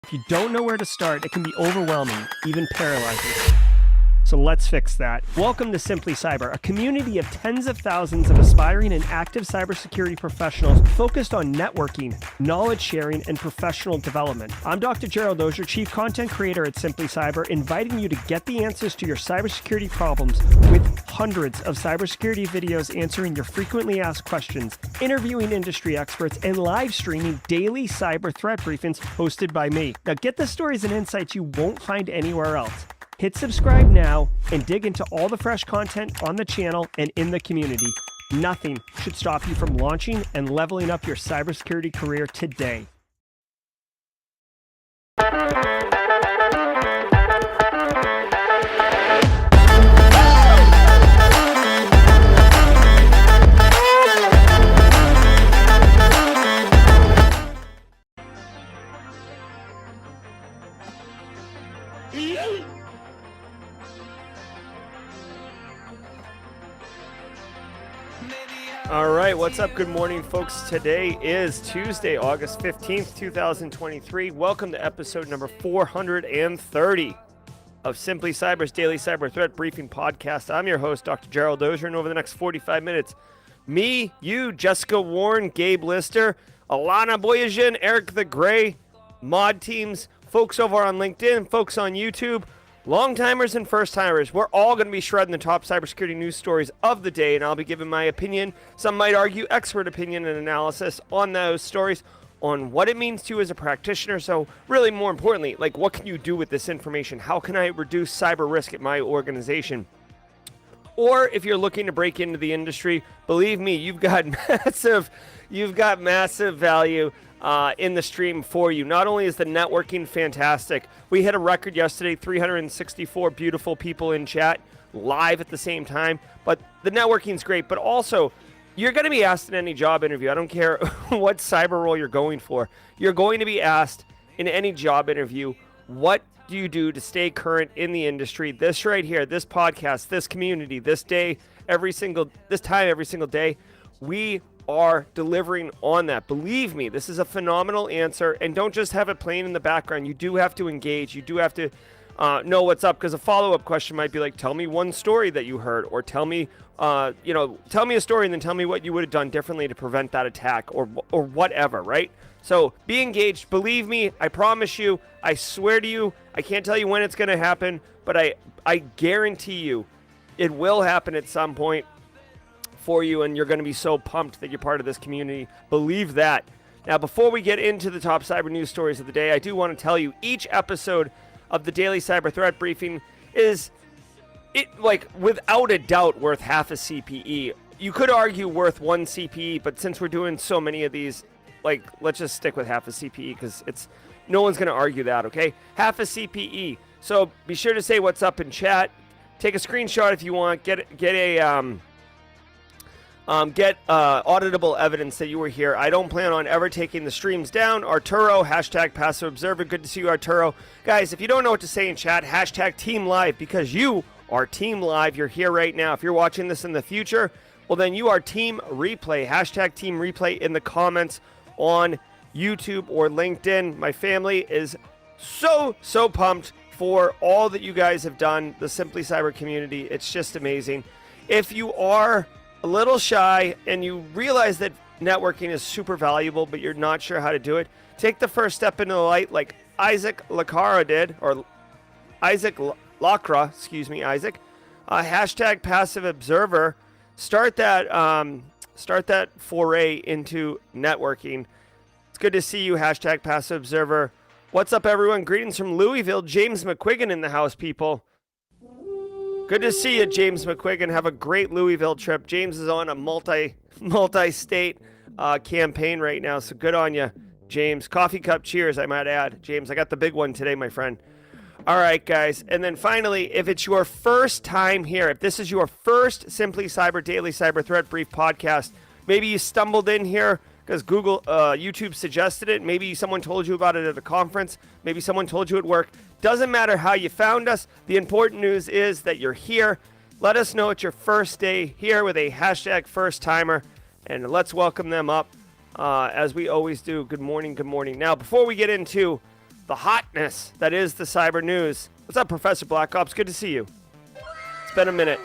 If you don't know where to start, it can be overwhelming, even paralyzing. So let's fix that. Welcome to Simply Cyber, a community of tens of thousands of aspiring and active cybersecurity professionals focused on networking, knowledge sharing, and professional development. I'm Dr. Gerald, Auger, Chief Content Creator at Simply Cyber, inviting you to get the answers to your cybersecurity problems with hundreds of cybersecurity videos answering your frequently asked questions, interviewing industry experts, and live streaming daily cyber threat briefings hosted by me. Now get the stories and insights you won't find anywhere else. Hit subscribe now and dig into all the fresh content on the channel and in the community. Nothing should stop you from launching and leveling up your cybersecurity career today. All right, what's up? Good morning, folks. Today is Tuesday, August 15th, 2023. Welcome to episode number 430 of Simply Cyber's Daily Cyber Threat Briefing Podcast. I'm your host, Dr. Gerald Auger, and over the next 45 minutes, me, you, Jessica Warren, Gabe Lister, Alana Boyajian, Eric the Gray, mod teams, folks over on LinkedIn, folks on YouTube, long-timers and first-timers, we're all going to be shredding the top cybersecurity news stories of the day, and I'll be giving my opinion, some might argue expert opinion and analysis on those stories, on what it means to you as a practitioner. So really, more importantly, like, what can you do with this information? How can I reduce cyber risk at my organization? Or if you're looking to break into the industry, believe me, you've got massive value in the stream for you. Not only is the networking fantastic, we hit a record yesterday, 364 beautiful people in chat live at the same time, but the networking's great. But also, you're going to be asked in any job interview, I don't care what cyber role you're going for, you're going to be asked in any job interview, what do you do to stay current in the industry? This right here, this podcast, this community, this time every single day, we are delivering on that. Believe me, this is a phenomenal answer, and don't just have it playing in the background. You do have to engage. You do have to know what's up, because a follow-up question might be like, tell me one story that you heard, or tell me a story and then tell me what you would have done differently to prevent that attack, or whatever, right? So be engaged. Believe me, I promise you, I swear to you, I can't tell you when it's going to happen, but I guarantee you it will happen at some point for you, and you're going to be so pumped that you're part of this community. Believe that. Now, before we get into the top cyber news stories of the day, I do want to tell you each episode of the Daily Cyber Threat Briefing is, without a doubt, worth half a CPE. You could argue worth one CPE, but since we're doing so many of these, let's just stick with half a CPE, because no one's going to argue that, okay? Half a CPE. So be sure to say what's up in chat. Take a screenshot if you want. Get auditable evidence that you were here. I don't plan on ever taking the streams down. Arturo, hashtag passive observer. Good to see you, Arturo. Guys, if you don't know what to say in chat, hashtag team live, because you are team live. You're here right now. If you're watching this in the future, well, then you are team replay. Hashtag team replay in the comments on YouTube or LinkedIn. My family is so pumped for all that you guys have done, the Simply Cyber community. It's just amazing. If you are a little shy and you realize that networking is super valuable, but you're not sure how to do it, take the first step into the light like Isaac Lacra did, or Isaac Lacra, excuse me, Isaac. Hashtag passive observer. Start that foray into networking. It's good to see you, hashtag passive observer. What's up, everyone? Greetings from Louisville. James McQuiggan in the house, people. Good to see you, James McQuiggan. Have a great Louisville trip. James is on a multi-state campaign right now, so good on you, James. Coffee cup cheers, I might add. James, I got the big one today, my friend. All right, guys. And then finally, if it's your first time here, if this is your first Simply Cyber Daily Cyber Threat Brief podcast, maybe you stumbled in here because YouTube suggested it. Maybe someone told you about it at a conference. Maybe someone told you at work. Doesn't matter how you found us. The important news is that you're here. Let us know it's your first day here with a hashtag first timer, and let's welcome them up as we always do. Good morning. Good morning. Now, before we get into the hotness that is the cyber news. What's up, Professor Black Ops? Good to see you. It's been a minute.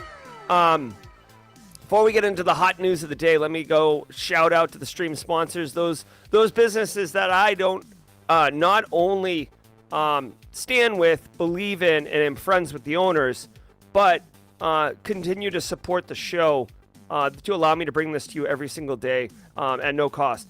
Before we get into the hot news of the day, let me go shout out to the stream sponsors. Those businesses that I don't not only stand with, believe in, and am friends with the owners, but continue to support the show to allow me to bring this to you every single day at no cost.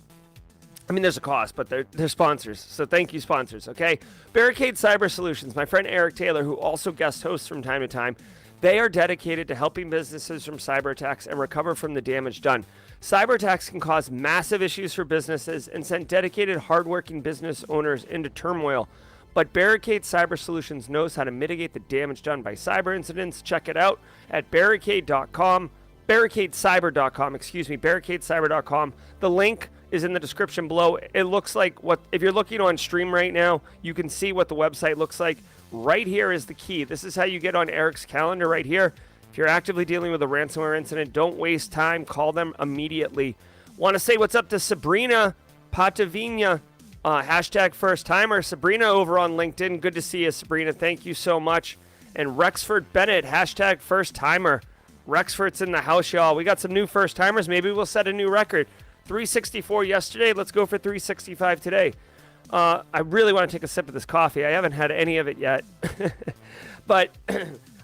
I mean, there's a cost, but they're sponsors. So thank you, sponsors, okay? Barricade Cyber Solutions, my friend Eric Taylor, who also guest hosts from time to time, they are dedicated to helping businesses from cyber attacks and recover from the damage done. Cyber attacks can cause massive issues for businesses and send dedicated, hardworking business owners into turmoil. But Barricade Cyber Solutions knows how to mitigate the damage done by cyber incidents. Check it out at barricadecyber.com, barricadecyber.com. The link is in the description below. It looks like if you're looking on stream right now, you can see what the website looks like. Right here is the key. This is how you get on Eric's calendar right here. If you're actively dealing with a ransomware incident, don't waste time. Call them immediately. Want to say what's up to Sabrina Patavina, hashtag first timer. Sabrina over on LinkedIn. Good to see you, Sabrina. Thank you so much. And Rexford Bennett, hashtag first timer. Rexford's in the house, y'all. We got some new first timers. Maybe we'll set a new record. 364 yesterday. Let's go for 365 today. I really want to take a sip of this coffee. I haven't had any of it yet. But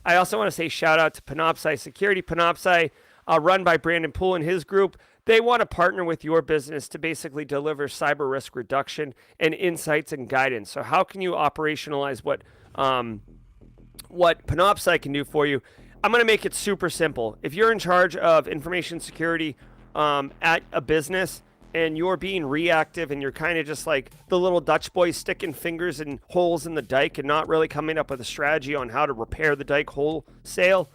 I also want to say shout out to Panoptcy Security. Panoptcy, run by Brandon Poole and his group. They want to partner with your business to basically deliver cyber risk reduction and insights and guidance. So how can you operationalize what Panoptcy can do for you? I'm going to make it super simple. If you're in charge of information security at a business, and you're being reactive and you're kind of just like the little Dutch boy sticking fingers in holes in the dike and not really coming up with a strategy on how to repair the dike wholesale,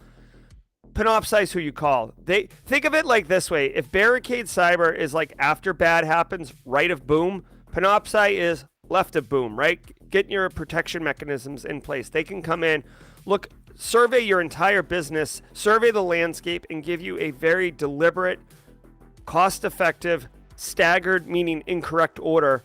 Panoptcy is who you call. Think of it like this way. If Barricade Cyber is like after bad happens, right of boom, Panoptcy is left of boom, right? Getting your protection mechanisms in place. They can come in, look, survey your entire business, survey the landscape, and give you a very deliberate, cost-effective, staggered, meaning incorrect order,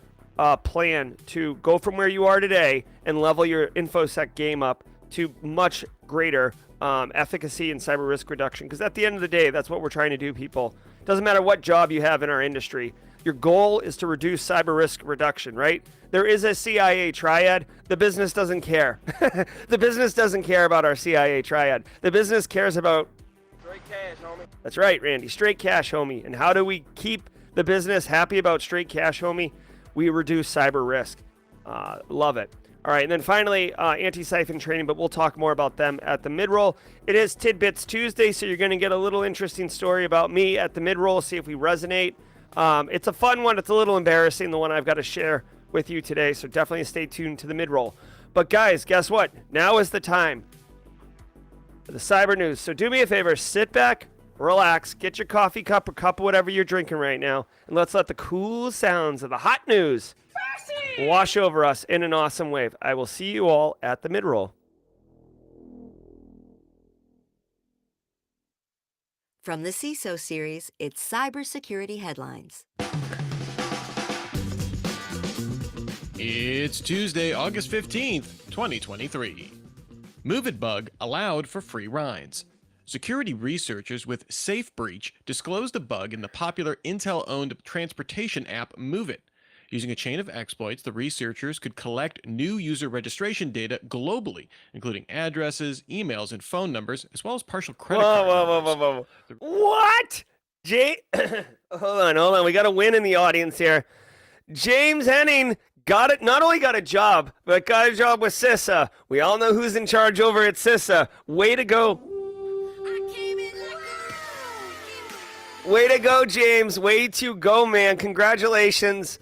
plan to go from where you are today and level your InfoSec game up to much greater efficacy and cyber risk reduction. Because at the end of the day, that's what we're trying to do, people. Doesn't matter what job you have in our industry. Your goal is to reduce cyber risk reduction, right? There is a CIA triad. The business doesn't care. The business doesn't care about our CIA triad. The business cares about straight cash, homie. That's right, Randy. Straight cash, homie. And how do we keep the business happy about straight cash, homie? We reduce cyber risk. Love it. All right, and then finally, Antisyphon training, but we'll talk more about them at the mid-roll. It is Tidbits Tuesday, so you're going to get a little interesting story about me at the mid-roll, see if we resonate. It's a fun one. It's a little embarrassing, the one I've got to share with you today, so definitely stay tuned to the mid-roll. But guys, guess what? Now is the time for the cyber news. So do me a favor, sit back, relax, get your coffee cup or cup of whatever you're drinking right now, and let's let the cool sounds of the hot news wash over us in an awesome wave. I will see you all at the mid-roll. From the CISO series, it's Cybersecurity Headlines. It's Tuesday, August 15th, 2023. Move It bug allowed for free rides. Security researchers with SafeBreach disclosed a bug in the popular Intel-owned transportation app Move It. Using a chain of exploits, the researchers could collect new user registration data globally, including addresses, emails, and phone numbers, as well as partial credit card numbers. Whoa. What? Hold on. We got a win in the audience here. James Henning not only got a job, but got a job with CISA. We all know who's in charge over at CISA. Way to go. Way to go, James. Way to go, man. Congratulations.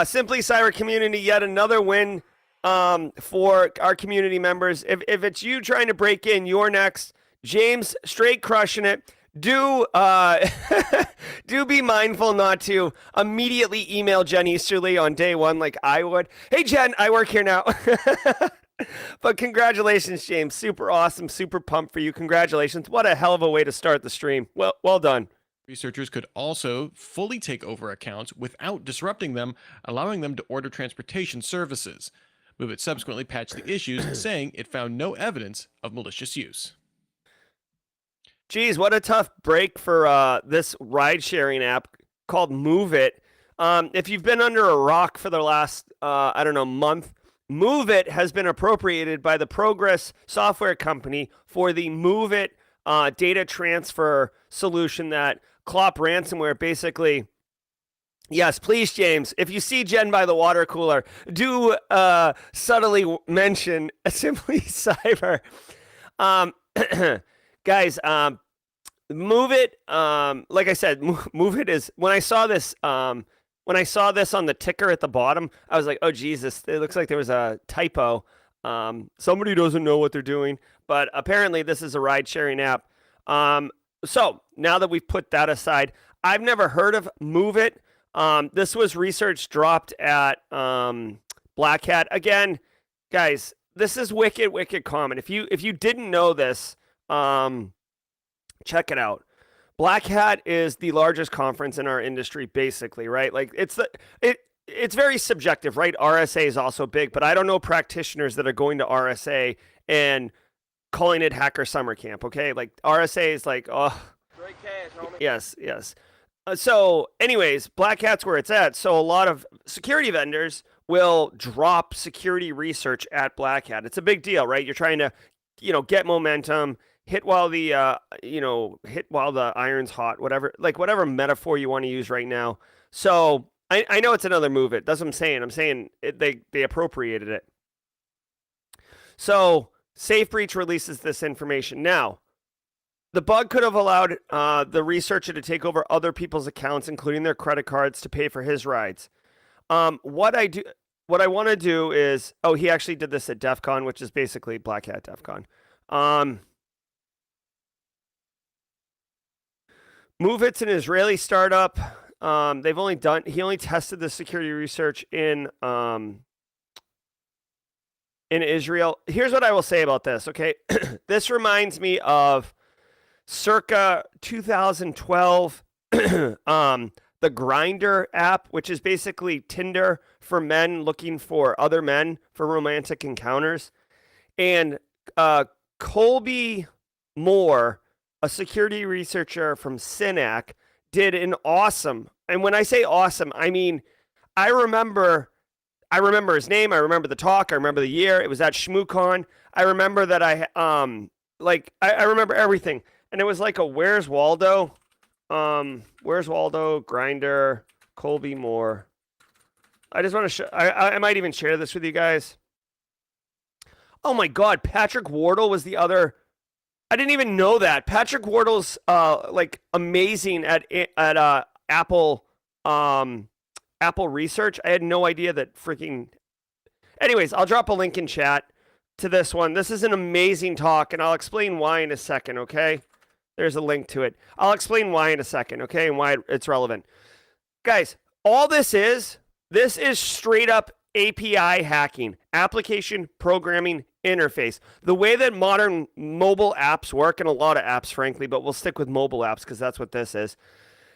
Simply Cyber community, yet another win for our community members. If it's you trying to break in, you're next. James, straight crushing it. Do be mindful not to immediately email Jen Easterly on day one like I would. Hey, Jen, I work here now. But congratulations, James. Super awesome. Super pumped for you. Congratulations. What a hell of a way to start the stream. Well done. Researchers could also fully take over accounts without disrupting them, allowing them to order transportation services. MoveIt subsequently patched the issues, saying it found no evidence of malicious use. Geez, what a tough break for this ride-sharing app called MoveIt. If you've been under a rock for the last, month, MoveIt has been appropriated by the Progress software company for the MoveIt data transfer solution that Clop ransomware basically. Yes, please, James. If you see Jen by the water cooler, do subtly mention Simply Cyber. Guys, MoveIt. Like I said, MoveIt is when I saw this. When I saw this on the ticker at the bottom, I was like, "Oh Jesus!" It looks like there was a typo. Somebody doesn't know what they're doing, but apparently this is a ride-sharing app. So now that we've put that aside, I've never heard of MoveIt. This was research dropped at Black Hat. Again, guys, this is wicked common. If you didn't know this, check it out. Black Hat is the largest conference in our industry, basically, right? Like it's very subjective, right? RSA is also big, but I don't know practitioners that are going to RSA and calling it Hacker Summer Camp. Okay, like RSA is like, oh, Great cash, homie. yes. So, anyways, Black Hat's where it's at. So a lot of security vendors will drop security research at Black Hat. It's a big deal, right? You're trying to, get momentum. Hit while the iron's hot, whatever metaphor you want to use right now. So I know it's another MoveIt. That's what I'm saying. I'm saying they appropriated it. So SafeBreach releases this information. Now, the bug could have allowed the researcher to take over other people's accounts, including their credit cards, to pay for his rides. What I want to do is, he actually did this at DEF CON, which is basically Black Hat DEF CON. MoveIt's an Israeli startup. He only tested the security research in Israel. Here's what I will say about this, okay? This reminds me of circa 2012, the Grindr app, which is basically Tinder for men looking for other men for romantic encounters. And Colby Moore, a security researcher from Synac, did an awesome, and when I say awesome, I mean, I remember his name, I remember the talk, I remember the year, it was at ShmooCon. I remember that I remember everything. And it was like a Where's Waldo? Where's Waldo? Grindr, Colby Moore. I just want to I might even share this with you guys. Oh my God, Patrick Wardle was the other. I didn't even know that. Patrick Wardle's amazing at Apple Research. I had no idea that freaking. Anyways, I'll drop a link in chat to this one. This is an amazing talk, and I'll explain why in a second, okay? There's a link to it. I'll explain why in a second, okay, and why it's relevant. Guys, all this is straight up API hacking, application programming interface. The way that modern mobile apps work, and a lot of apps, frankly, but we'll stick with mobile apps because that's what this is.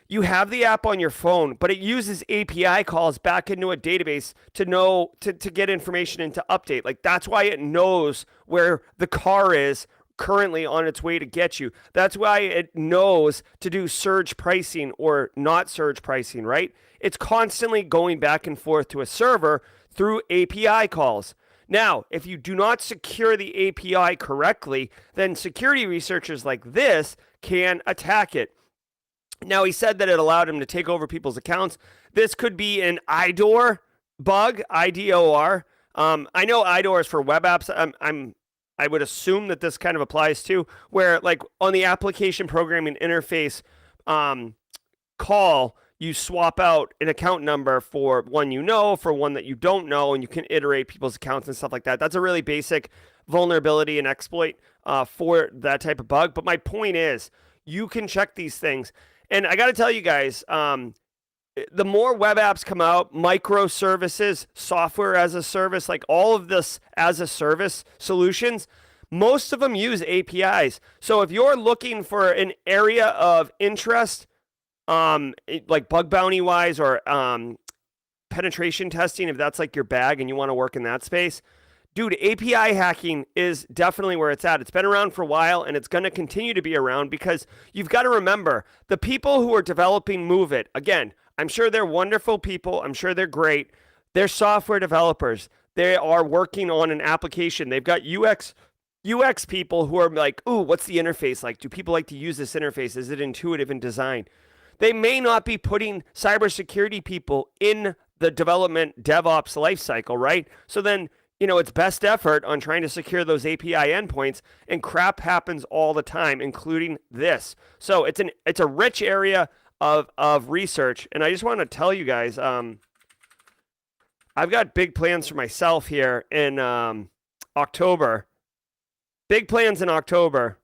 You have the app on your phone, but it uses API calls back into a database to get information and to update. Like, that's why it knows where the car is currently on its way to get you. That's why it knows to do surge pricing or not surge pricing, right? It's constantly going back and forth to a server through API calls. Now, if you do not secure the API correctly, then security researchers like this can attack it. Now, he said that it allowed him to take over people's accounts. This could be an IDOR bug, IDOR. I know IDOR is for web apps. I would assume that this kind of applies to where, like, on the application programming interface call, you swap out an account number for one for one that you don't know, and you can iterate people's accounts and stuff like that. That's a really basic vulnerability and exploit for that type of bug. But my point is, you can check these things. And I got to tell you guys, the more web apps come out, microservices, software as a service, like all of this as a service solutions, most of them use APIs. So if you're looking for an area of interest, like bug bounty wise or penetration testing, if that's like your bag and you want to work in that space, dude, API hacking is definitely where it's at. It's been around for a while, and it's going to continue to be around because you've got to remember the people who are developing MoveIt. Again, I'm sure they're wonderful people. I'm sure they're great. They're software developers. They are working on an application. They've got UX people who are like, ooh, what's the interface like? Do people like to use this interface? Is it intuitive in design? They may not be putting cybersecurity people in the development DevOps lifecycle, right? So then, it's best effort on trying to secure those API endpoints, and crap happens all the time, including this. So it's a rich area of research, and I just want to tell you guys, I've got big plans for myself here in October. Big plans in October.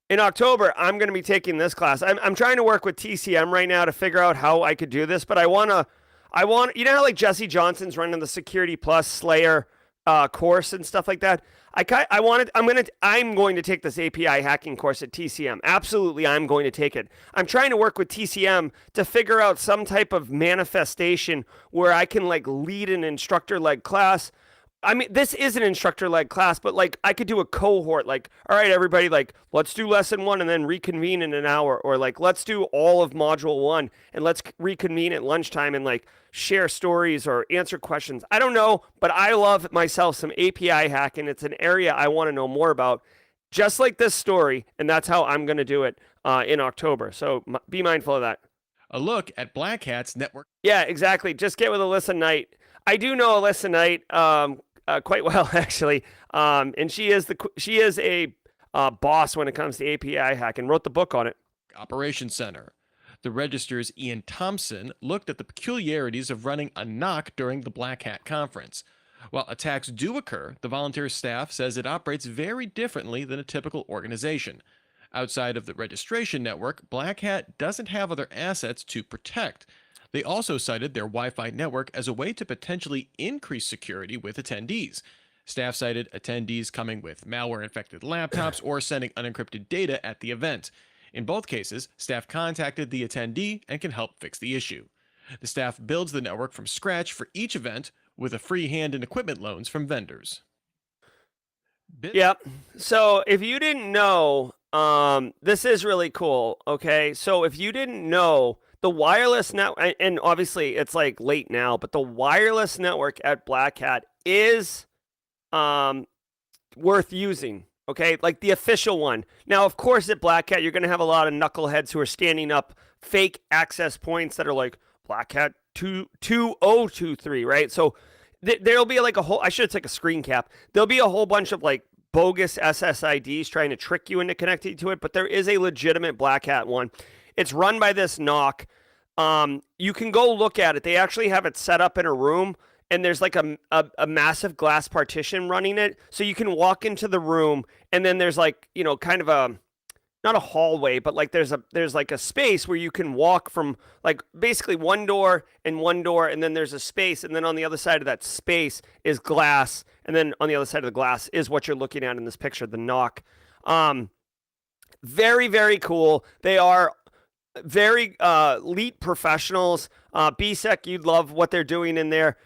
In October, I'm going to be taking this class. I'm trying to work with TCM right now to figure out how I could do this, but I want, you know how like Jesse Johnson's running the Security Plus Slayer course and stuff like that? I'm going to take this API hacking course at TCM. Absolutely, I'm going to take it. I'm trying to work with TCM to figure out some type of manifestation where I can like lead an instructor-led class. I mean, this is an instructor-led class, but like I could do a cohort, like, all right, everybody, like, let's do lesson 1 and then reconvene in an hour, or like, let's do all of module 1 and let's reconvene at lunchtime and like share stories or answer questions. I don't know, but I love myself some API hacking. It's an area I want to know more about, just like this story, and that's how I'm going to do it in October. So be mindful of that. A look at Black Hat's network. Yeah, exactly. Just get with Alyssa Knight. I do know Alyssa Knight quite well, actually, and she is a boss when it comes to API hacking. Wrote the book on it. Operations Center. The Register's Ian Thompson looked at the peculiarities of running a NOC during the Black Hat conference. While attacks do occur, the volunteer staff says it operates very differently than a typical organization. Outside of the registration network, Black Hat doesn't have other assets to protect. They also cited their Wi-Fi network as a way to potentially increase security with attendees. Staff cited attendees coming with malware-infected laptops or sending unencrypted data at the event. In both cases, staff contacted the attendee and can help fix the issue. The staff builds the network from scratch for each event with a free hand and equipment loans from vendors. Yep. So if you didn't know, this is really cool, okay? So if you didn't know, the wireless network, and obviously it's like late now, but the wireless network at Black Hat is worth using, okay? Like the official one. Now, of course, at Black Hat, you're going to have a lot of knuckleheads who are standing up fake access points that are like Black Hat 2023, right? So there'll be like a whole, I should take a screen cap. There'll be a whole bunch of like bogus SSIDs trying to trick you into connecting to it, but there is a legitimate Black Hat one. It's run by this NOC. You can go look at it. They actually have it set up in a room, and there's like a massive glass partition running it. So you can walk into the room, and then there's like, kind of a, not a hallway, but like there's like a space where you can walk from like basically one door, and then there's a space, and then on the other side of that space is glass, and then on the other side of the glass is what you're looking at in this picture, the NOC. Very, very cool. They are very elite professionals. BSEC, you'd love what they're doing in there.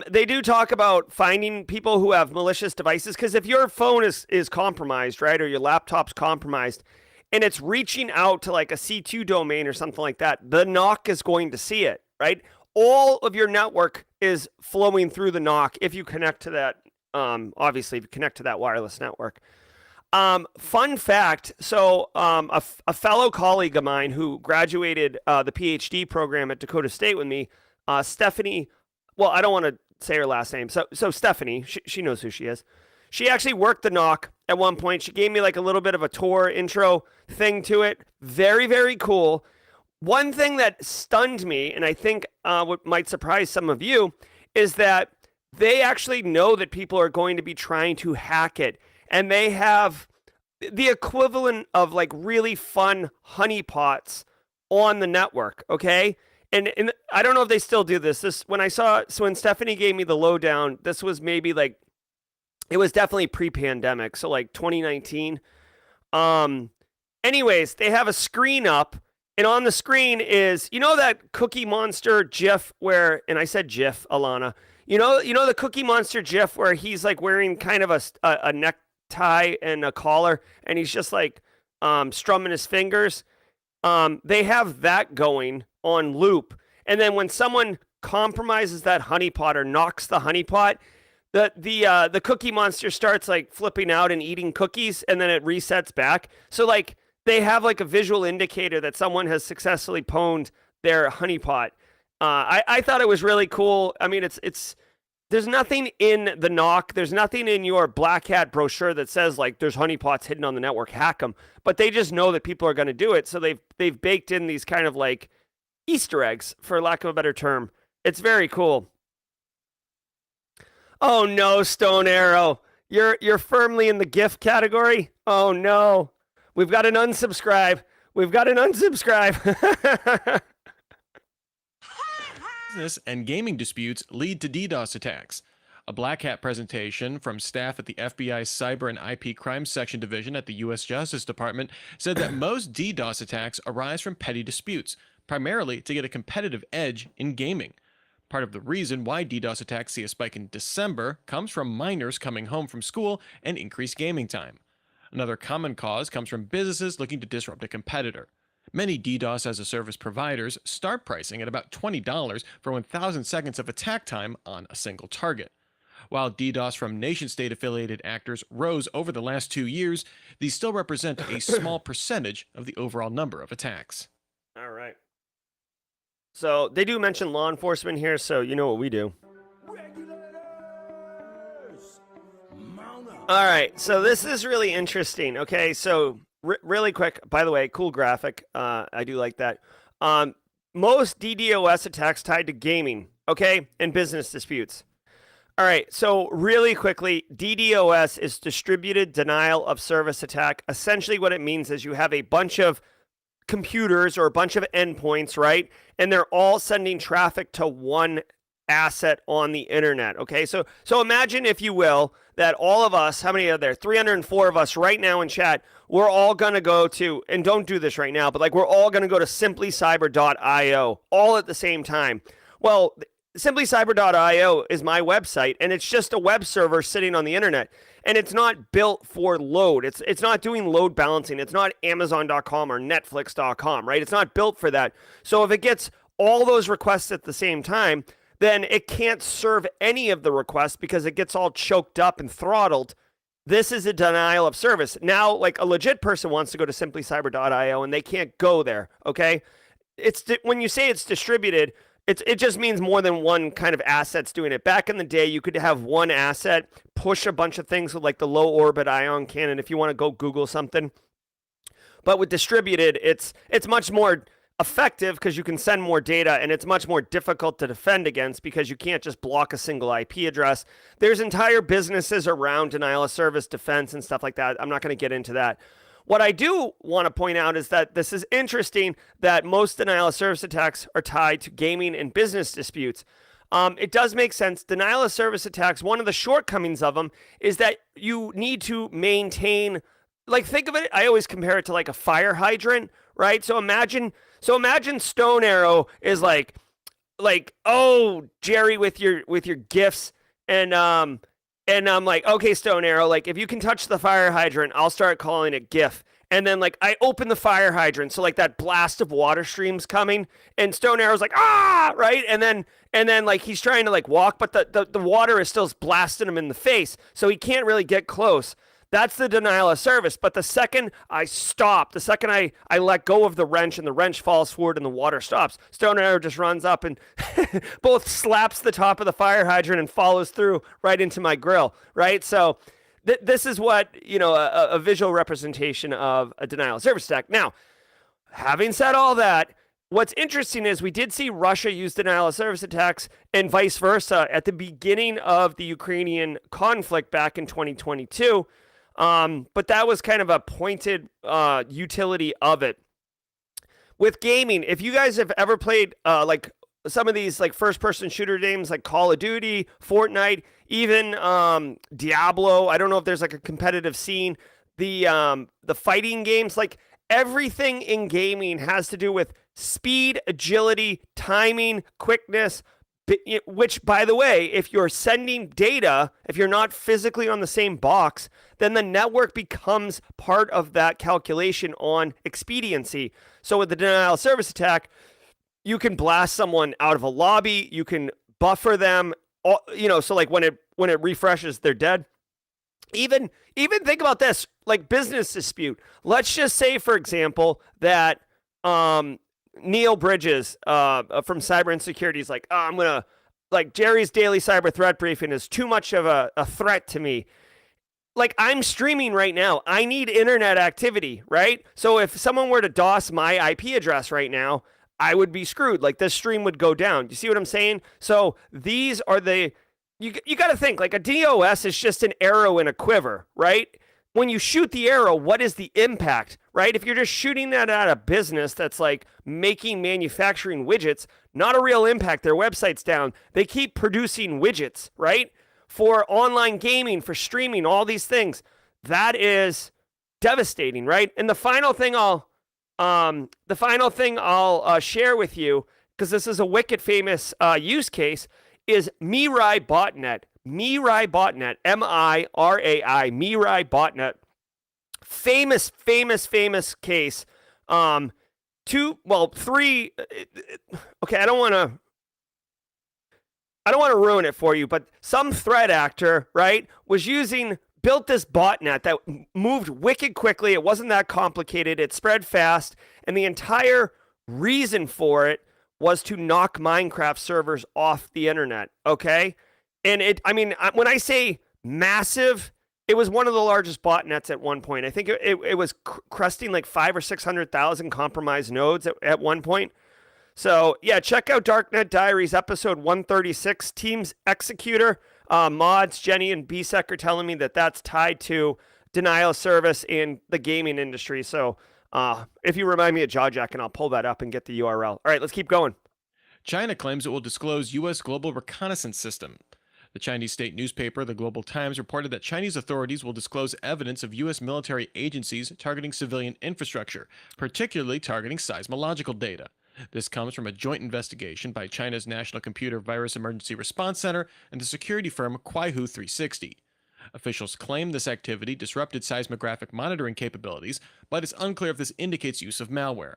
They do talk about finding people who have malicious devices, because if your phone is compromised, right, or your laptop's compromised, and it's reaching out to like a C2 domain or something like that, the NOC is going to see it, right? All of your network is flowing through the NOC if you connect to that, obviously, if you connect to that wireless network. Fun fact, so a fellow colleague of mine who graduated the PhD program at Dakota State with me, Stephanie, well, I don't want to say her last name, so Stephanie, she knows who she is. She actually worked the NOC at one point. She gave me like a little bit of a tour intro thing to it. Very, very cool. One thing that stunned me, and I think what might surprise some of you, is that they actually know that people are going to be trying to hack it. And they have the equivalent of like really fun honeypots on the network, okay? And I don't know if they still do this. When Stephanie gave me the lowdown, this was maybe like, it was definitely pre-pandemic, so like 2019. Anyways, they have a screen up, And on the screen is, that Cookie Monster GIF where, and I said GIF, Alana. You know the Cookie Monster GIF where he's like wearing kind of a necktie and a collar, and he's just like strumming his fingers. They have that going on loop, and then when someone compromises that honeypot or knocks the honeypot, the Cookie Monster starts like flipping out and eating cookies, and then it resets back. So like they have like a visual indicator that someone has successfully pwned their honeypot. I thought it was really cool. I mean, it's there's nothing in the knock. There's nothing in your Black Hat brochure that says like there's honeypots hidden on the network. Hack them. But they just know that people are going to do it, so they've baked in these kind of like Easter eggs, for lack of a better term. It's very cool. Oh no, Stone Arrow, you're firmly in the GIF category. Oh no, we've got an unsubscribe. Business and gaming disputes lead to DDoS attacks. A Black Hat presentation from staff at the FBI's Cyber and IP Crime Section Division at the U.S. Justice Department said that most DDoS attacks arise from petty disputes, primarily to get a competitive edge in gaming. Part of the reason why DDoS attacks see a spike in December comes from minors coming home from school and increased gaming time. Another common cause comes from businesses looking to disrupt a competitor. Many DDoS as a service providers start pricing at about $20 for 1,000 seconds of attack time on a single target. While DDoS from nation-state affiliated actors rose over the last 2 years, these still represent a small percentage of the overall number of attacks. All right. So they do mention law enforcement here, so you know what we do. All right, so this is really interesting. Okay, so really quick, by the way, cool graphic. I do like that. Most DDoS attacks tied to gaming, okay, and business disputes. All right, so really quickly, DDoS is distributed denial of service attack. Essentially what it means is you have a bunch of computers or a bunch of endpoints, right? And they're all sending traffic to one asset on the internet, okay? So imagine, if you will, that all of us, how many are there? 304 of us right now in chat, we're all going to go to, and don't do this right now, but like we're all going to go to simplycyber.io all at the same time. Well, simplycyber.io is my website, and it's just a web server sitting on the internet, and it's not built for load. It's not doing load balancing. It's not Amazon.com or Netflix.com, right? It's not built for that. So if it gets all those requests at the same time, then it can't serve any of the requests because it gets all choked up and throttled. This is a denial of service. Now, like a legit person wants to go to simplycyber.io and they can't go there, okay? When you say it's distributed, it just means more than one kind of asset's doing it. Back in the day, you could have one asset push a bunch of things with like the low orbit ion cannon if you want to go Google something. But with distributed, it's much more effective because you can send more data, and it's much more difficult to defend against because you can't just block a single IP address. There's entire businesses around denial of service defense and stuff like that. I'm not going to get into that. What I do want to point out is that this is interesting that most denial of service attacks are tied to gaming and business disputes. It does make sense. Denial of service attacks, one of the shortcomings of them is that you need to maintain, like, think of it, I always compare it to like a fire hydrant, right? So imagine Stone Arrow is like, oh, Jerry, with your gifts, and I'm like, okay, Stone Arrow, like if you can touch the fire hydrant, I'll start calling it GIF. And then like I open the fire hydrant, so like that blast of water streams coming, and Stone Arrow's like, ah, right? And then like he's trying to like walk, but the water is still blasting him in the face, so he can't really get close. That's the denial of service. But the second I stop, the second I let go of the wrench and the wrench falls forward and the water stops, Stone Arrow just runs up and both slaps the top of the fire hydrant and follows through right into my grill, right? So this is what, a visual representation of a denial of service attack. Now, having said all that, what's interesting is we did see Russia use denial of service attacks and vice versa at the beginning of the Ukrainian conflict back in 2022. But that was kind of a pointed utility of it. With gaming, if you guys have ever played like some of these like first-person shooter games like Call of Duty, Fortnite, even Diablo, I don't know if there's like a competitive scene. The fighting games, like everything in gaming has to do with speed, agility, timing, quickness, which, by the way, if you're sending data, if you're not physically on the same box, then the network becomes part of that calculation on expediency. So with the denial of service attack, you can blast someone out of a lobby, you can buffer them, so like when it refreshes, they're dead. Even think about this, like business dispute. Let's just say, for example, that Neil Bridges from Cyber Insecurity is like, I'm gonna, like, Jerry's daily cyber threat briefing is too much of a threat to me. Like, I'm streaming right now. I need internet activity, right? So if someone were to DOS my IP address right now, I would be screwed. Like, this stream would go down. You see what I'm saying? So these are you got to think, like, a DOS is just an arrow in a quiver, right? When you shoot the arrow, what is the impact, right? If you're just shooting that at a business that's like making manufacturing widgets, not a real impact. Their website's down. They keep producing widgets, right? For online gaming, for streaming, all these things. That is devastating, right? And the final thing I'll share with you, because this is a wicked famous use case, is Mirai botnet. Mirai botnet, Mirai, Mirai botnet. Famous case. Three. Okay, I don't want to ruin it for you, but some threat actor, right, built this botnet that moved wicked quickly. It wasn't that complicated. It spread fast, and the entire reason for it was to knock Minecraft servers off the internet. Okay. And when I say massive, it was one of the largest botnets at one point. I think it was cresting like 500,000 or 600,000 compromised nodes at one point. So yeah, check out Darknet Diaries episode 136, Teams Executor. Mods, Jenny and BSEC are telling me that that's tied to denial of service in the gaming industry. So if you remind me of JawJack, and I'll pull that up and get the URL. All right, let's keep going. China claims it will disclose U.S. global reconnaissance system. The Chinese state newspaper, the Global Times, reported that Chinese authorities will disclose evidence of U.S. military agencies targeting civilian infrastructure, particularly targeting seismological data. This comes from a joint investigation by China's National Computer Virus Emergency Response Center and the security firm Quaihu 360. Officials claim this activity disrupted seismographic monitoring capabilities, but it's unclear if this indicates use of malware.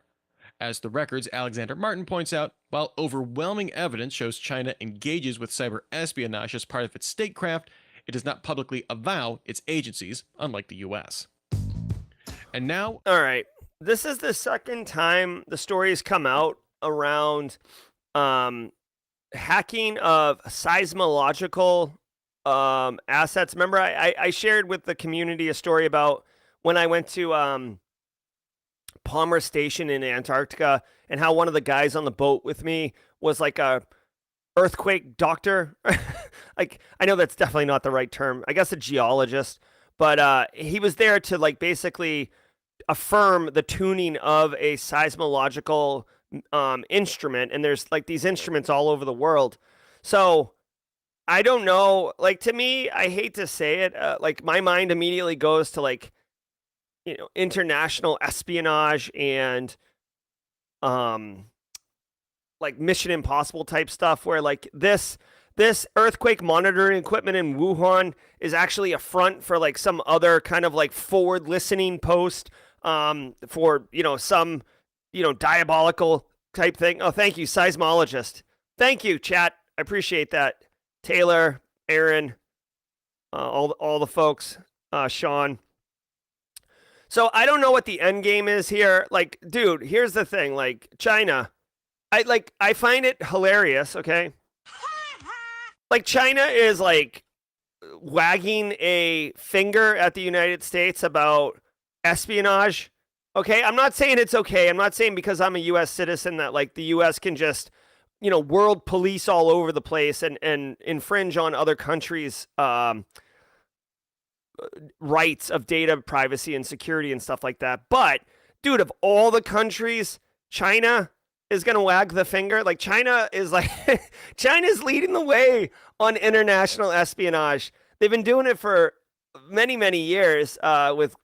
As the record's Alexander Martin points out, while overwhelming evidence shows China engages with cyber espionage as part of its statecraft, it does not publicly avow its agencies, unlike the U.S. And now... All right. This is the second time the stories come out around hacking of seismological assets. Remember, I shared with the community a story about when I went to Palmer Station in Antarctica, and how one of the guys on the boat with me was like a earthquake doctor. Like, I know that's definitely not the right term. I guess a geologist, but he was there to like basically affirm the tuning of a seismological instrument, and there's like these instruments all over the world. So I don't know, like, to me, I hate to say it, like my mind immediately goes to like, international espionage and like Mission Impossible type stuff, where like this earthquake monitoring equipment in Wuhan is actually a front for like some other kind of like forward listening post for some diabolical type thing. Oh, thank you, seismologist. Thank you, chat. I appreciate that. Taylor, Aaron, all the folks, Sean. So I don't know what the end game is here. Like, dude, here's the thing. Like, China, I find it hilarious, okay? Like, China is like wagging a finger at the United States about espionage. Okay, I'm not saying it's okay. I'm not saying because I'm a US citizen that like the US can just, world police all over the place and infringe on other countries' rights of data privacy and security and stuff like that. But dude, of all the countries, China is going to wag the finger. Like, China is like China's leading the way on international espionage. They've been doing it for many years with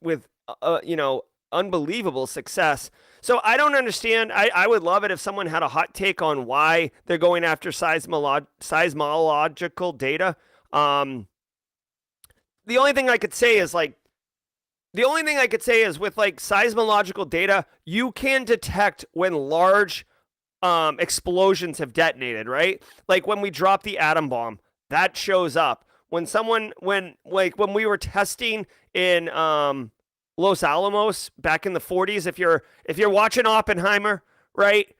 unbelievable success. So I don't understand. I would love it if someone had a hot take on why they're going after seismological data. The only thing I could say is with like seismological data, you can detect when large explosions have detonated, right? Like when we drop the atom bomb, that shows up. When we were testing in Los Alamos back in the 40s, if you're watching Oppenheimer, right,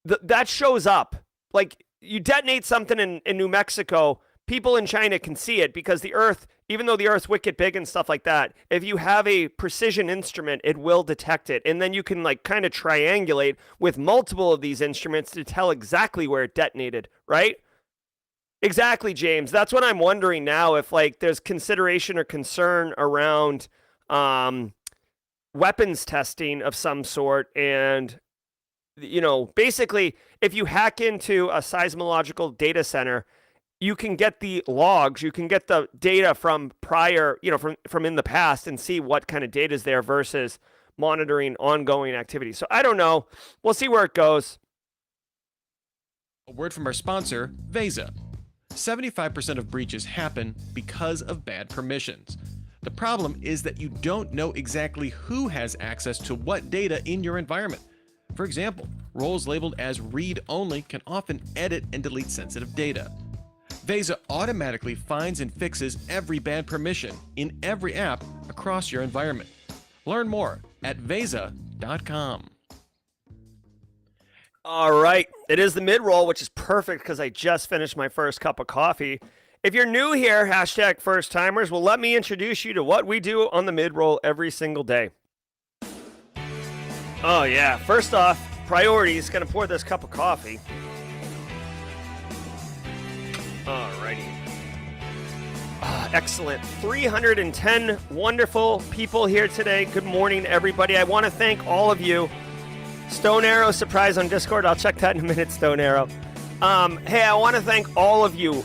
that shows up. Like you detonate something in New Mexico, people in China can see it because the Earth, even though the Earth's wicked big and stuff like that, if you have a precision instrument, it will detect it. And then you can like kind of triangulate with multiple of these instruments to tell exactly where it detonated, right? Exactly, James. That's what I'm wondering now, if like there's consideration or concern around weapons testing of some sort. And, you know, basically, if you hack into a seismological data center, you can get the logs, you can get the data from prior, you know, from in the past and see what kind of data is there versus monitoring ongoing activity. So I don't know. We'll see where it goes. A word from our sponsor, Vesa. 75% of breaches happen because of bad permissions. The problem is that you don't know exactly who has access to what data in your environment. For example, roles labeled as read-only can often edit and delete sensitive data. Vesa automatically finds and fixes every bad permission in every app across your environment. Learn more at Vesa.com. All right. It is the mid-roll, which is perfect because I just finished my first cup of coffee. If you're new here, hashtag first timers, well, let me introduce you to what we do on the mid-roll every single day. Oh, yeah. First off, priorities. Going to pour this cup of coffee. All righty. Excellent. 310 wonderful people here today. Good morning, everybody. I want to thank all of you. Stone Arrow surprise on Discord. I'll check that in a minute, Stone Arrow. Hey, I want to thank all of you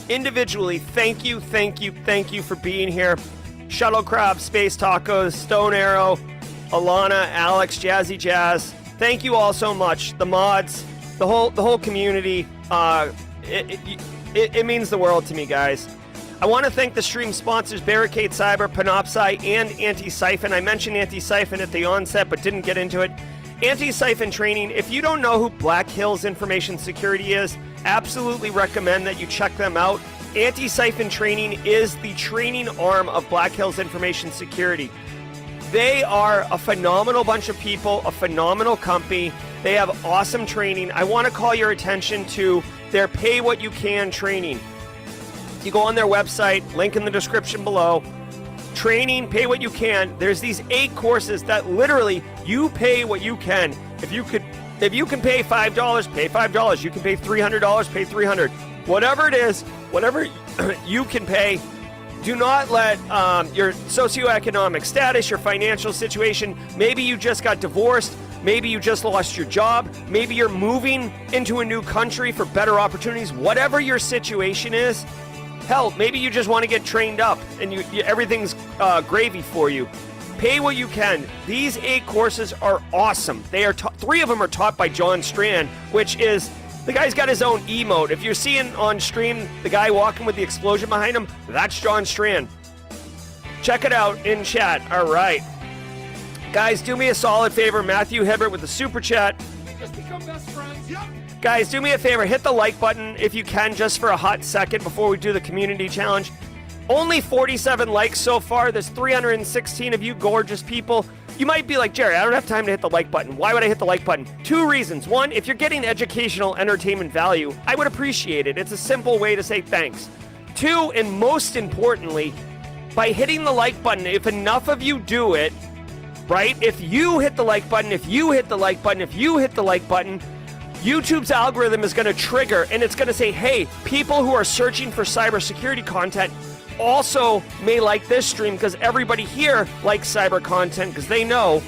individually. Thank you for being here. Shuttle Crab, Space Tacos, Stone Arrow, Alana, Alex, Jazzy Jazz. Thank you all so much. The mods, the whole community. It means the world to me, guys. I want to thank the stream sponsors, Barricade Cyber, Panoptcy, and Antisyphon. I mentioned Antisyphon at the onset, but didn't get into it. Antisyphon training, if you don't know who Black Hills Information Security is, absolutely recommend that you check them out. Antisyphon training is the training arm of Black Hills Information Security. They are a phenomenal bunch of people, a phenomenal company. They have awesome training. I want to call your attention to their Pay What You Can training. You go on their website, link in the description below. Training, pay what you can. There's these 8 courses that literally you pay what you can. If you can pay $5, pay $5. You can pay $300, pay $300. Whatever it is, whatever you can pay. Do not let your socioeconomic status, your financial situation, maybe you just got divorced, maybe you just lost your job, maybe you're moving into a new country for better opportunities, whatever your situation is. Hell, maybe you just want to get trained up and everything's gravy for you. Pay what you can. These 8 courses are awesome. They are 3 of them are taught by John Strand, which is, the guy's got his own emote. If you're seeing on stream the guy walking with the explosion behind him, that's John Strand. Check it out in chat. All right. Guys, do me a solid favor. Matthew Hibbert with the super chat. Just become best friends. Yep. Guys, do me a favor, hit the like button if you can, just for a hot second before we do the community challenge. Only 47 likes so far. There's 316 of you gorgeous people. You might be like, Jerry, I don't have time to hit the like button. Why would I hit the like button? 2 reasons. 1, if you're getting educational entertainment value, I would appreciate it. It's a simple way to say thanks. 2, and most importantly, by hitting the like button, if enough of you do it, right? If you hit the like button, if you hit the like button, if you hit the like button, YouTube's algorithm is going to trigger, and it's going to say, hey, people who are searching for cybersecurity content also may like this stream because everybody here likes cyber content because they know,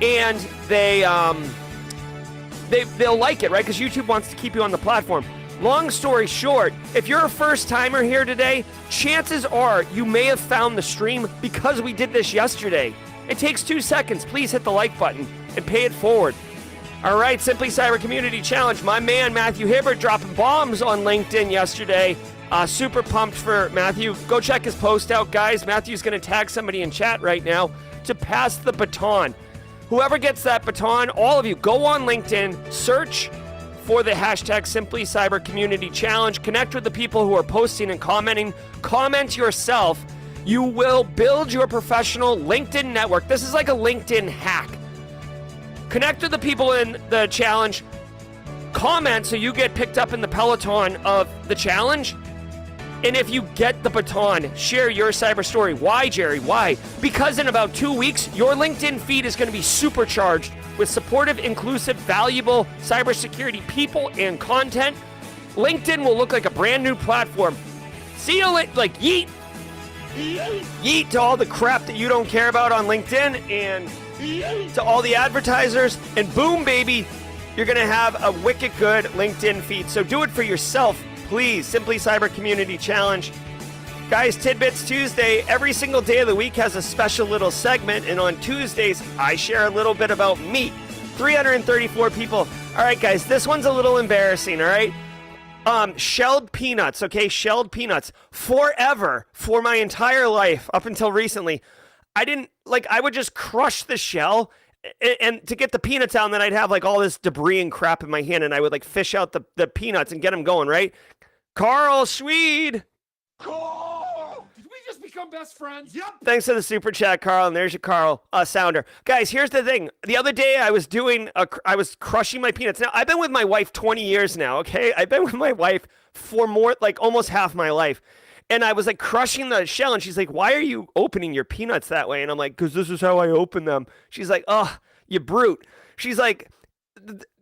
and they'll like it, right? Because YouTube wants to keep you on the platform. Long story short, if you're a first timer here today, chances are you may have found the stream because we did this yesterday. It takes 2 seconds. Please hit the like button and pay it forward. All right, Simply Cyber Community Challenge. My man, Matthew Hibbert, dropping bombs on LinkedIn yesterday. Super pumped for Matthew. Go check his post out, guys. Matthew's going to tag somebody in chat right now to pass the baton. Whoever gets that baton, all of you, go on LinkedIn, search for the hashtag Simply Cyber Community Challenge. Connect with the people who are posting and commenting. Comment yourself. You will build your professional LinkedIn network. This is like a LinkedIn hack. Connect with the people in the challenge. Comment so you get picked up in the peloton of the challenge. And if you get the baton, share your cyber story. Why, Jerry? Why? Because in about 2 weeks, your LinkedIn feed is going to be supercharged with supportive, inclusive, valuable cybersecurity people and content. LinkedIn will look like a brand new platform. See you later. Like, yeet. Yeet to all the crap that you don't care about on LinkedIn and to all the advertisers. And boom, baby, you're going to have a wicked good LinkedIn feed. So do it for yourself, please. Simply Cyber Community Challenge. Guys, Tidbits Tuesday, every single day of the week has a special little segment. And on Tuesdays, I share a little bit about me. 334 people. All right, guys, this one's a little embarrassing, all right? Shelled peanuts, okay? Shelled peanuts. Forever, for my entire life, up until recently, I would just crush the shell and to get the peanuts out, and then I'd have like all this debris and crap in my hand, and I would like fish out the peanuts and get them going, right? Carl Schweed. Carl! Did we just become best friends? Yep. Thanks for the super chat, Carl, and there's your Carl sounder. Guys, here's the thing. The other day I was crushing my peanuts. Now, I've been with my wife 20 years now, okay? I've been with my wife for more, like almost half my life. And I was like crushing the shell, and she's like, "Why are you opening your peanuts that way?" And I'm like, "Because this is how I open them." She's like, "Oh, you brute." She's like,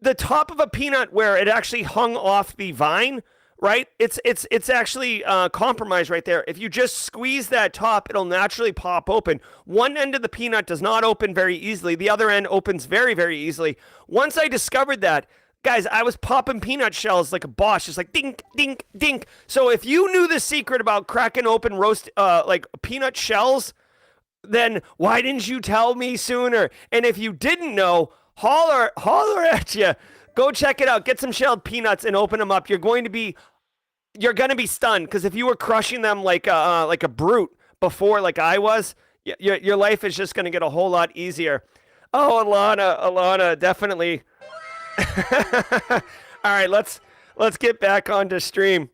the top of a peanut where it actually hung off the vine, right? It's actually compromised right there. If you just squeeze that top, it'll naturally pop open. One end of the peanut does not open very easily. The other end opens very, very easily. Once I discovered that, guys, I was popping peanut shells like a boss, just like dink, dink, dink. So if you knew the secret about cracking open roast like peanut shells, then why didn't you tell me sooner? And if you didn't know, holler at you. Go check it out. Get some shelled peanuts and open them up. You're gonna be stunned, because if you were crushing them like a brute before, like I was, your life is just gonna get a whole lot easier. Oh, Alana, definitely. All right, let's get back onto stream.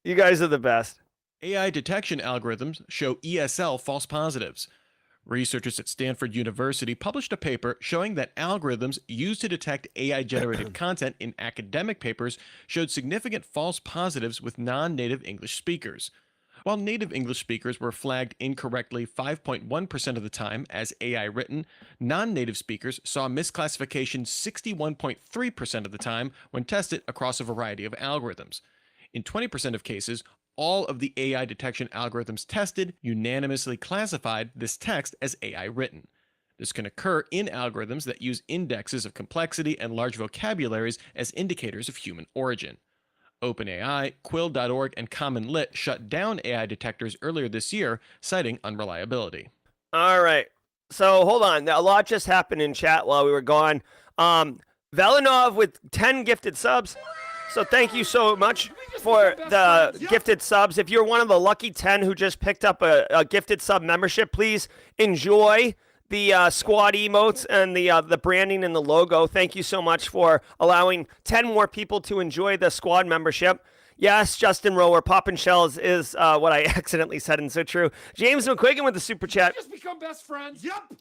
You guys are the best. AI detection algorithms show ESL false positives. Researchers at Stanford University published a paper showing that algorithms used to detect AI-generated content in academic papers showed significant false positives with non-native English speakers. While native English speakers were flagged incorrectly 5.1% of the time as AI written, non-native speakers saw misclassification 61.3% of the time when tested across a variety of algorithms. In 20% of cases, all of the AI detection algorithms tested unanimously classified this text as AI written. This can occur in algorithms that use indexes of complexity and large vocabularies as indicators of human origin. OpenAI, Quill.org, and Common Lit shut down AI detectors earlier this year, citing unreliability. All right. So hold on. A lot just happened in chat while we were gone. Velinov with 10 gifted subs. So thank you so much for the gifted subs. If you're one of the lucky 10 who just picked up a gifted sub membership, please enjoy the squad emotes and the branding and the logo. Thank you so much for allowing 10 more people to enjoy the squad membership. Yes, Justin Rower, popping shells is what I accidentally said, and so true. James McQuiggan with the super chat. Just become best friends. Yep.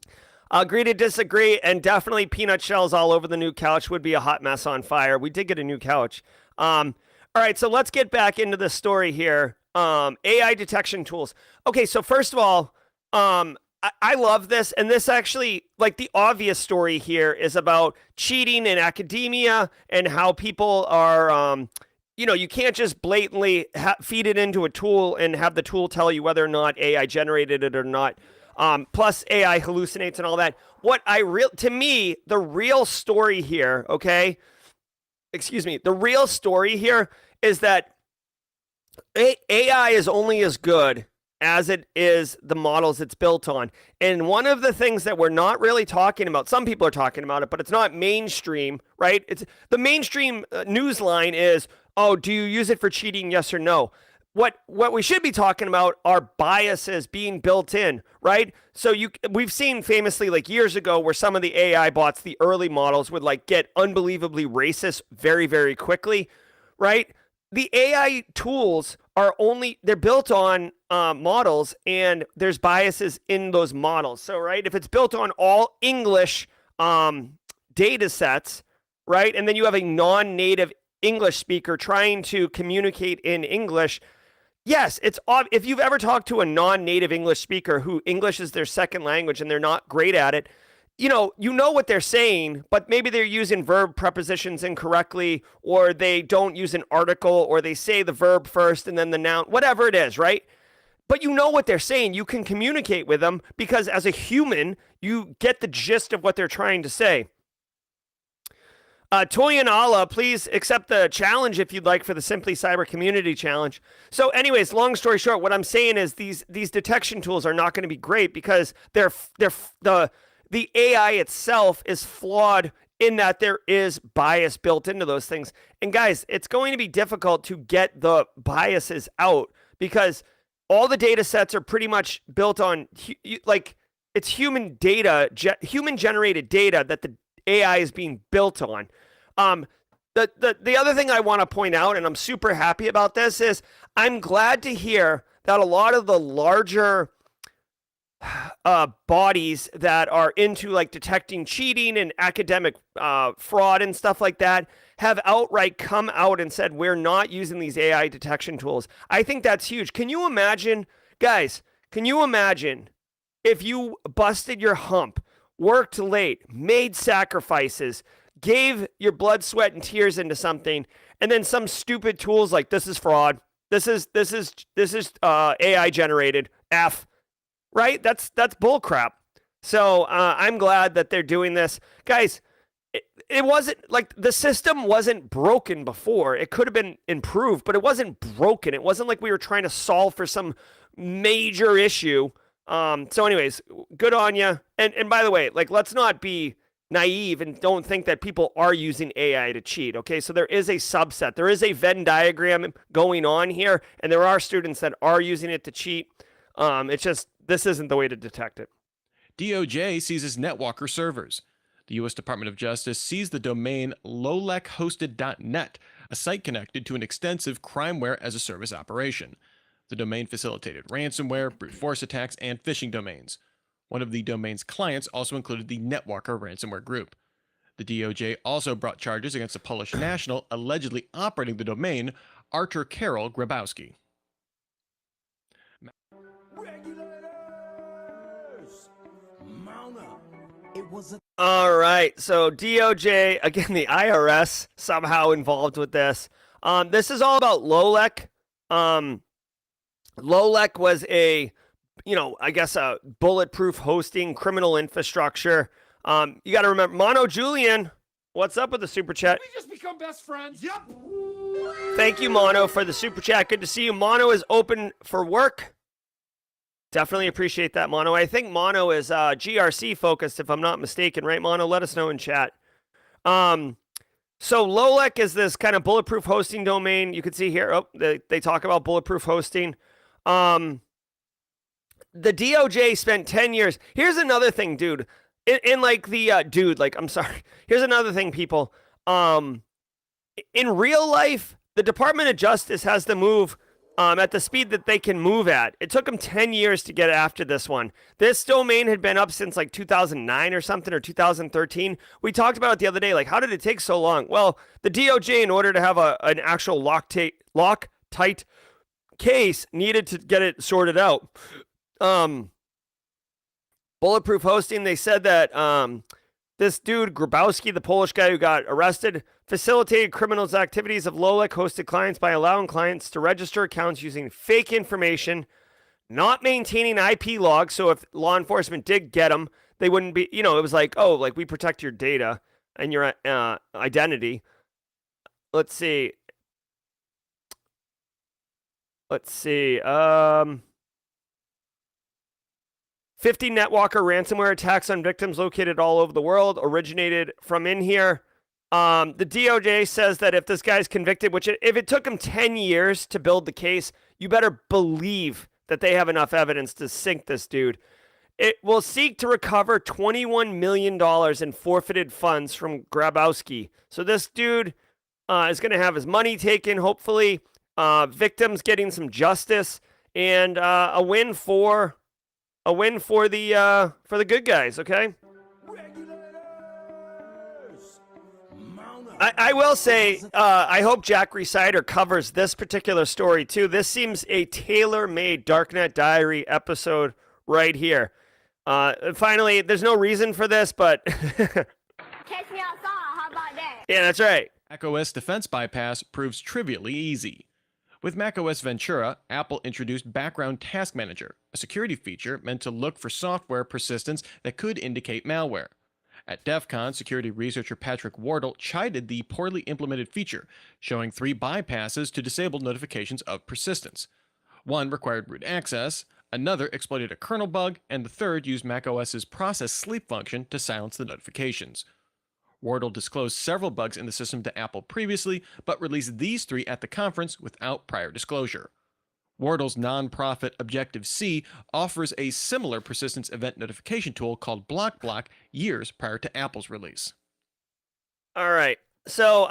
Agree to disagree, and definitely peanut shells all over the new couch would be a hot mess on fire. We did get a new couch. All right, so let's get back into the story here. AI detection tools. Okay, so first of all, I love this, and this actually, like the obvious story here is about cheating in academia and how people are, you can't just blatantly feed it into a tool and have the tool tell you whether or not AI generated it or not. Plus AI hallucinates and all that. To me, the real story here, okay? Excuse me. The real story here is that AI is only as good as it is the models it's built on. And one of the things that we're not really talking about, some people are talking about it, but it's not mainstream, right? It's the mainstream news line is, oh, do you use it for cheating? Yes or no. What we should be talking about are biases being built in, right? So we've seen famously like years ago where some of the AI bots, the early models, would like get unbelievably racist very, very quickly, right? The AI tools they're built on models, and there's biases in those models. So, right, if it's built on all English data sets, right, and then you have a non-native English speaker trying to communicate in English, yes, if you've ever talked to a non-native English speaker who English is their second language and they're not great at it, you know what they're saying, but maybe they're using verb prepositions incorrectly, or they don't use an article, or they say the verb first and then the noun, whatever it is, right? But you know what they're saying. You can communicate with them because as a human, you get the gist of what they're trying to say. Toyanala, please accept the challenge if you'd like for the Simply Cyber Community Challenge. So anyways, long story short, what I'm saying is these detection tools are not going to be great because the AI itself is flawed in that there is bias built into those things. And guys, it's going to be difficult to get the biases out because all the data sets are pretty much built on like it's human data, human generated data that the AI is being built on. The other thing I want to point out, and I'm super happy about this, is I'm glad to hear that a lot of the larger bodies that are into like detecting cheating and academic fraud and stuff like that have outright come out and said we're not using these AI detection tools. I think that's huge. Can you imagine, guys, if you busted your hump, worked late, made sacrifices, gave your blood, sweat, and tears into something, and then some stupid tools like this is fraud, this is AI generated, right? That's bullcrap. So I'm glad that they're doing this, guys. It wasn't like the system wasn't broken before. It could have been improved, but it wasn't broken. It wasn't like we were trying to solve for some major issue. So anyways, good on you. And by the way, like, let's not be naive and don't think that people are using AI to cheat. Okay. So there is a subset, there is a Venn diagram going on here, and there are students that are using it to cheat. It's just, this isn't the way to detect it. DOJ seizes NetWalker servers. The U.S. Department of Justice seized the domain lowleckhosted.net, a site connected to an extensive crimeware as a service operation. The domain facilitated ransomware, brute force attacks, and phishing domains. One of the domain's clients also included the NetWalker ransomware group. The DOJ also brought charges against a Polish national allegedly operating the domain, Artur Karol Grabowski. All right, so DOJ, again, the IRS somehow involved with this. This is all about Lowlek. Lowlek was a bulletproof hosting criminal infrastructure. You got to remember, Mono Julian, what's up with the super chat? We just become best friends. Yep. Thank you, Mono, for the super chat. Good to see you. Mono is open for work. Definitely appreciate that, Mono. I think Mono is GRC focused, if I'm not mistaken, right, Mono? Let us know in chat. So Lowlek is this kind of bulletproof hosting domain. You can see here, they talk about bulletproof hosting. The DOJ spent 10 years. Here's another thing, dude. I'm sorry. Here's another thing, people. In real life, the Department of Justice has to move at the speed that they can move at. It took them 10 years to get after this one. This domain had been up since like 2009 or something, or 2013. We talked about it the other day. Like, how did it take so long? Well, the DOJ, in order to have an actual Loctite case, needed to get it sorted out. Bulletproof hosting, they said that this dude, Grabowski, the Polish guy who got arrested, facilitated criminals' activities of Lowlek hosted clients by allowing clients to register accounts using fake information, not maintaining IP logs. So if law enforcement did get them, they wouldn't be, it was like, oh, like, we protect your data and your identity. Let's see. 50 NetWalker ransomware attacks on victims located all over the world originated from in here. The DOJ says that if this guy's convicted, which if it took him 10 years to build the case, you better believe that they have enough evidence to sink this dude. It will seek to recover $21 million in forfeited funds from Grabowski. So this dude is going to have his money taken, hopefully. Victims getting some justice, and a win for the good guys. Okay. I will say, I hope Jack Resider covers this particular story too. This seems a tailor-made Darknet Diary episode right here. Finally, there's no reason for this, but Catch me outside. How about that? yeah, that's right. macOS defense bypass proves trivially easy. With macOS Ventura, Apple introduced Background Task Manager, a security feature meant to look for software persistence that could indicate malware. At DEF CON, security researcher Patrick Wardle chided the poorly implemented feature, showing 3 bypasses to disable notifications of persistence. One required root access, another exploited a kernel bug, and the third used macOS's process sleep function to silence the notifications. Wardle disclosed several bugs in the system to Apple previously, but released these 3 at the conference without prior disclosure. Wardle's nonprofit Objective-C offers a similar persistence event notification tool called BlockBlock years prior to Apple's release. All right. So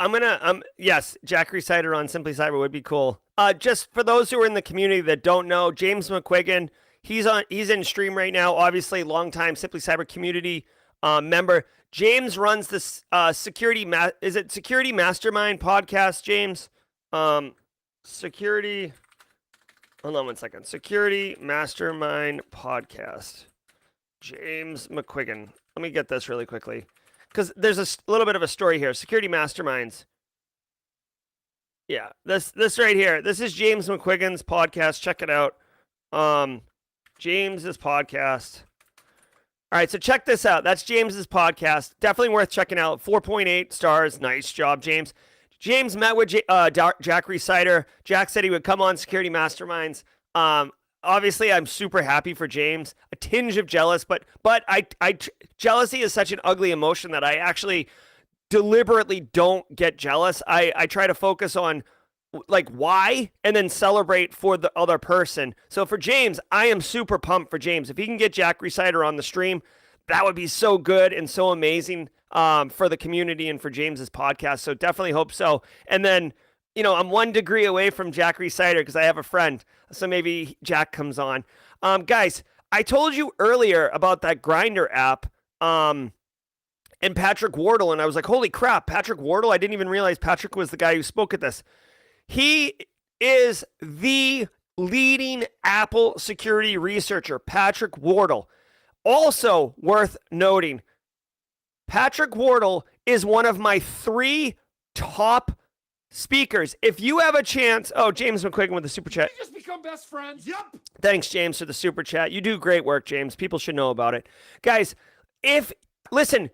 yes, Jack Resider on Simply Cyber would be cool. Just for those who are in the community that don't know, James McQuiggan, he's in stream right now. Obviously, longtime Simply Cyber community member. James runs this Security Mastermind podcast. James, Security. Hold on one second. Security Mastermind podcast. James McQuiggan. Let me get this really quickly, because there's a little bit of a story here. Security Masterminds. Yeah, this right here. This is James McQuiggan's podcast. Check it out. James's podcast. All right, so check this out. That's James's podcast. Definitely worth checking out. 4.8 stars. Nice job, James. James met with Jack Resider. Jack said he would come on Security Masterminds. Obviously, I'm super happy for James. A tinge of jealous, but jealousy is such an ugly emotion that I actually deliberately don't get jealous. I try to focus on like why and then celebrate for the other person. So for James, I am super pumped for James. If he can get Jack Resider on the stream, that would be so good and so amazing for the community and for James's podcast. So definitely hope so. And then, I'm 1 degree away from Jack Resider because I have a friend. So maybe Jack comes on. Guys, I told you earlier about that Grindr app and Patrick Wardle. And I was like, holy crap, Patrick Wardle. I didn't even realize Patrick was the guy who spoke at this. He is the leading Apple security researcher, Patrick Wardle. Also worth noting, Patrick Wardle is one of my 3 top speakers. If you have a chance, James McQuiggan with the super chat. We just become best friends. Yep. Thanks, James, for the super chat. You do great work, James. People should know about it. Guys, listen,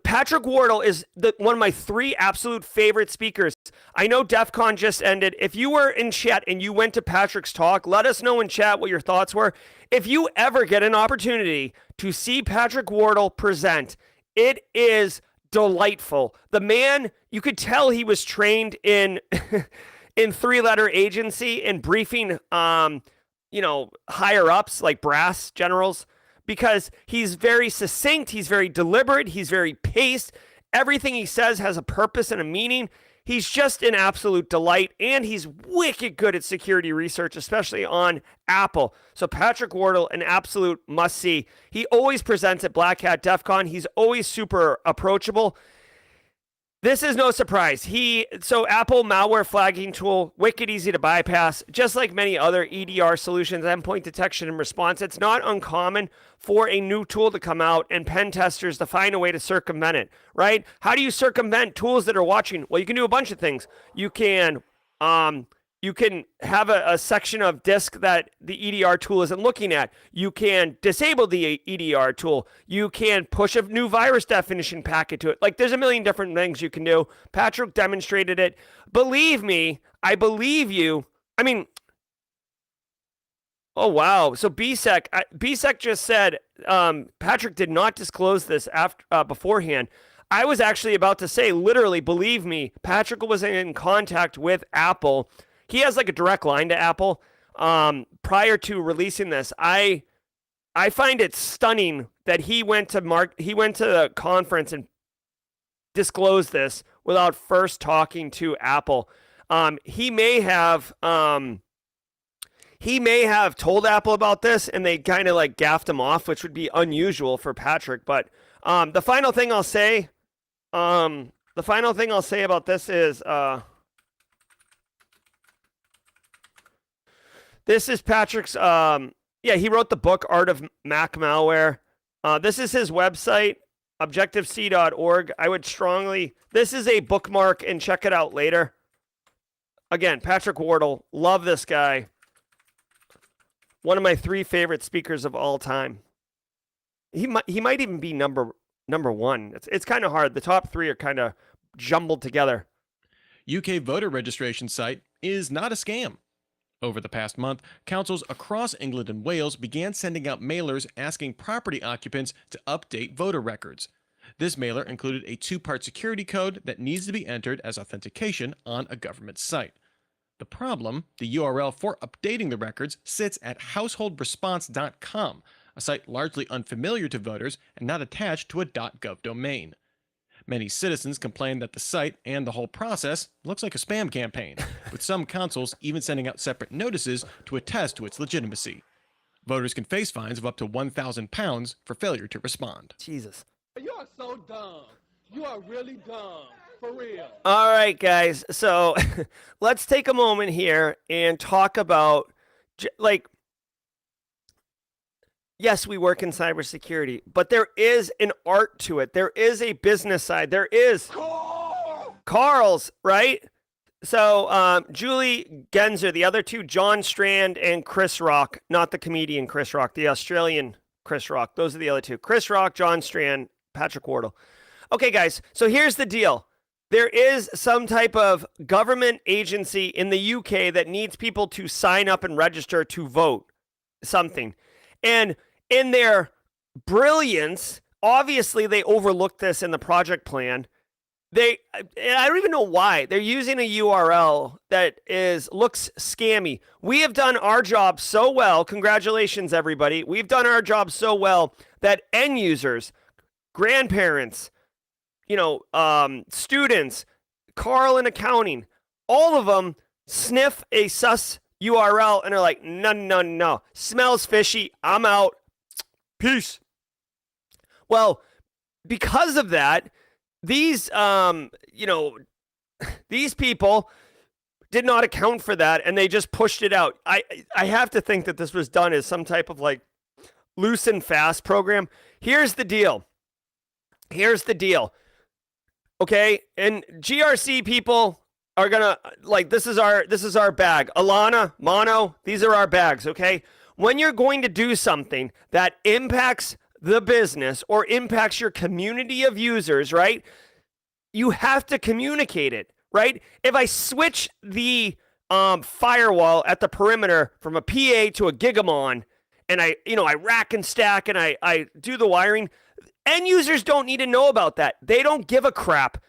Patrick Wardle is one of my 3 absolute favorite speakers. I know DEF CON just ended. If you were in chat and you went to Patrick's talk, let us know in chat what your thoughts were. If you ever get an opportunity to see Patrick Wardle present, it is delightful. The man, you could tell he was trained in 3-letter agency and briefing, higher ups like brass generals, because he's very succinct, he's very deliberate, he's very paced. Everything he says has a purpose and a meaning. He's just an absolute delight, and he's wicked good at security research, especially on Apple. So Patrick Wardle, an absolute must-see. He always presents at Black Hat DEF CON. He's always super approachable. This is no surprise. So Apple malware flagging tool, wicked easy to bypass, just like many other EDR solutions, endpoint detection and response. It's not uncommon for a new tool to come out and pen testers to find a way to circumvent it, right? How do you circumvent tools that are watching? Well, you can do a bunch of things. You can have a section of disk that the EDR tool isn't looking at. You can disable the EDR tool. You can push a new virus definition packet to it. Like, there's a million different things you can do. Patrick demonstrated it. Believe me, I believe you. I mean, Oh, wow. So BSEC just said Patrick did not disclose this beforehand. I was actually about to say, literally, believe me, Patrick was in contact with Apple. He has like a direct line to Apple. Prior to releasing this, I find it stunning that he went to the conference and disclosed this without first talking to Apple. He may have told Apple about this and they kind of like gaffed him off, which would be unusual for Patrick. But the final thing I'll say about this is this is Patrick's. He wrote the book Art of Mac Malware. This is his website, objectivec.org. This is a bookmark and check it out later. Again, Patrick Wardle, love this guy. One of my 3 favorite speakers of all time. He might even be number one. It's kind of hard. The top 3 are kind of jumbled together. UK voter registration site is not a scam. Over the past month, councils across England and Wales began sending out mailers asking property occupants to update voter records. This mailer included a 2-part security code that needs to be entered as authentication on a government site. The problem, the URL for updating the records sits at householdresponse.com, a site largely unfamiliar to voters and not attached to a .gov domain. Many citizens complain that the site and the whole process looks like a spam campaign, with some councils even sending out separate notices to attest to its legitimacy. Voters can face fines of up to £1,000 for failure to respond. Jesus. You are so dumb. You are really dumb. For real. All right, guys. So let's take a moment here and talk about, yes, we work in cybersecurity, but there is an art to it. There is a business side. There is Carl's, right? So Julie Genzer, the other 2, John Strand and Chris Rock, not the comedian Chris Rock, the Australian Chris Rock. Those are the other 2. Chris Rock, John Strand, Patrick Wardle. Okay, guys. So here's the deal. There is some type of government agency in the UK that needs people to sign up and register to vote something. And in their brilliance, obviously they overlooked this in the project plan. I don't even know why. They're using a URL that looks scammy. We have done our job so well. Congratulations, everybody. We've done our job so well that end users, grandparents, students, Carl in accounting, all of them sniff a sus URL and are like, no. Smells fishy. I'm out. Peace. Well, because of that, these people did not account for that and they just pushed it out. I have to think that this was done as some type of like loose and fast program. Here's the deal. Okay, and GRC people are gonna this is our bag. Alana, Mono, these are our bags, okay? When you're going to do something that impacts the business or impacts your community of users, right? You have to communicate it, right? If I switch the firewall at the perimeter from a PA to a Gigamon and I rack and stack and I do the wiring, end users don't need to know about that. They don't give a crap.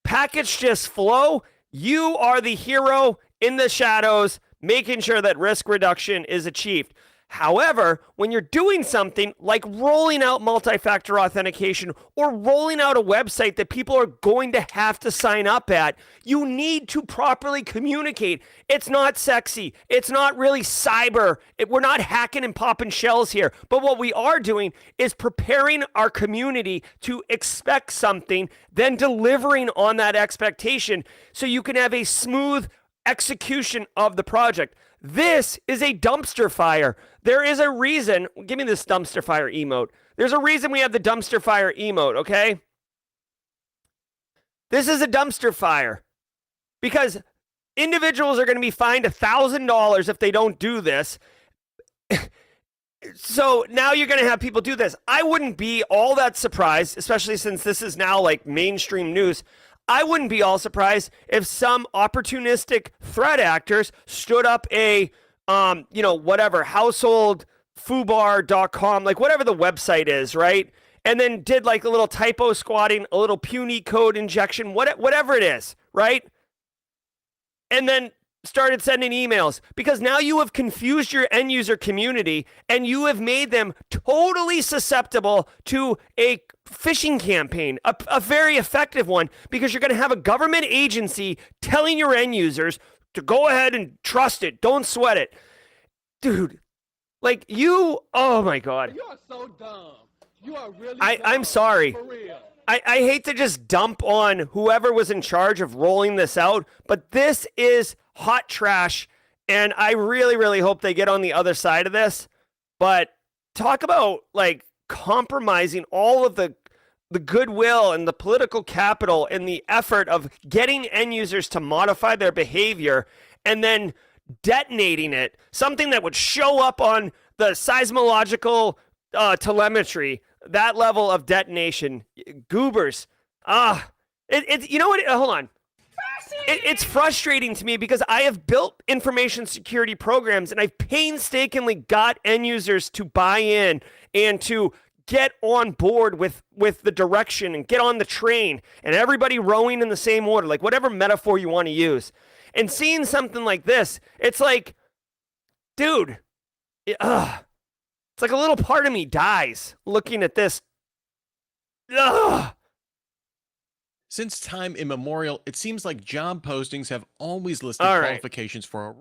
Packets just flow. You are the hero in the shadows, making sure that risk reduction is achieved. However, when you're doing something like rolling out multi-factor authentication or rolling out a website that people are going to have to sign up at, you need to properly communicate. It's not sexy. It's not really cyber. We're not hacking and popping shells here. But what we are doing is preparing our community to expect something, then delivering on that expectation so you can have a smooth execution of the project. This is a dumpster fire. There is a reason. Give me this dumpster fire emote. There's a reason we have the dumpster fire emote, okay? This is a dumpster fire because individuals are going to be fined $1,000 if they don't do this. So now you're going to have people do this. I wouldn't be all that surprised, especially since this is now like mainstream news. I wouldn't be all surprised if some opportunistic threat actors stood up a whatever, householdfubar.com, like whatever the website is, right? And then did like a little typo squatting, a little puny code injection, whatever it is, right? And then started sending emails, because now you have confused your end user community and you have made them totally susceptible to a phishing campaign, a very effective one, because you're going to have a government agency telling your end users to go ahead and trust it, don't sweat it. Dude, like oh my God. You are so dumb. You are really I'm sorry. For real. I hate to just dump on whoever was in charge of rolling this out, but this is hot trash, and I really, really hope they get on the other side of this. But talk about like compromising all of the goodwill and the political capital and the effort of getting end users to modify their behavior and then detonating it, something that would show up on the seismological telemetry, that level of detonation. Goobers. You know what? Hold on. It's frustrating to me because I have built information security programs and I've painstakingly got end users to buy in and to get on board with the direction and get on the train and everybody rowing in the same order, like whatever metaphor you want to use. And seeing something like this, it's like, dude, it's like a little part of me dies looking at this. Since time immemorial, it seems like job postings have always listed All right. qualifications for a...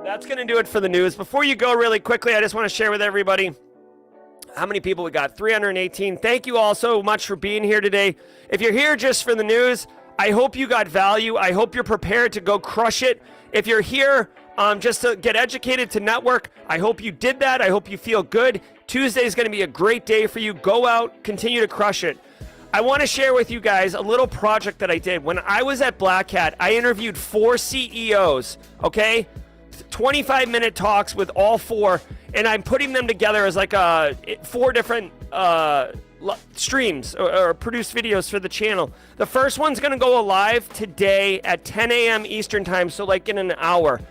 That's going to do it for the news. Before you go, really quickly, I just want to share with everybody how many people we got. 318. Thank you all so much for being here today. If you're here just for the news, I hope you got value. I hope you're prepared to go crush it. If you're here just to get educated, to network, I hope you did that. I hope you feel good. Tuesday is going to be a great day for you. Go out, continue to crush it. I want to share with you guys a little project that I did. When I was at Black Hat, I interviewed 4 CEOs, okay? 25-minute talks with all 4, and I'm putting them together as like 4 different streams or produced videos for the channel. The first one's going to go live today at 10 a.m. Eastern time, so like in an hour.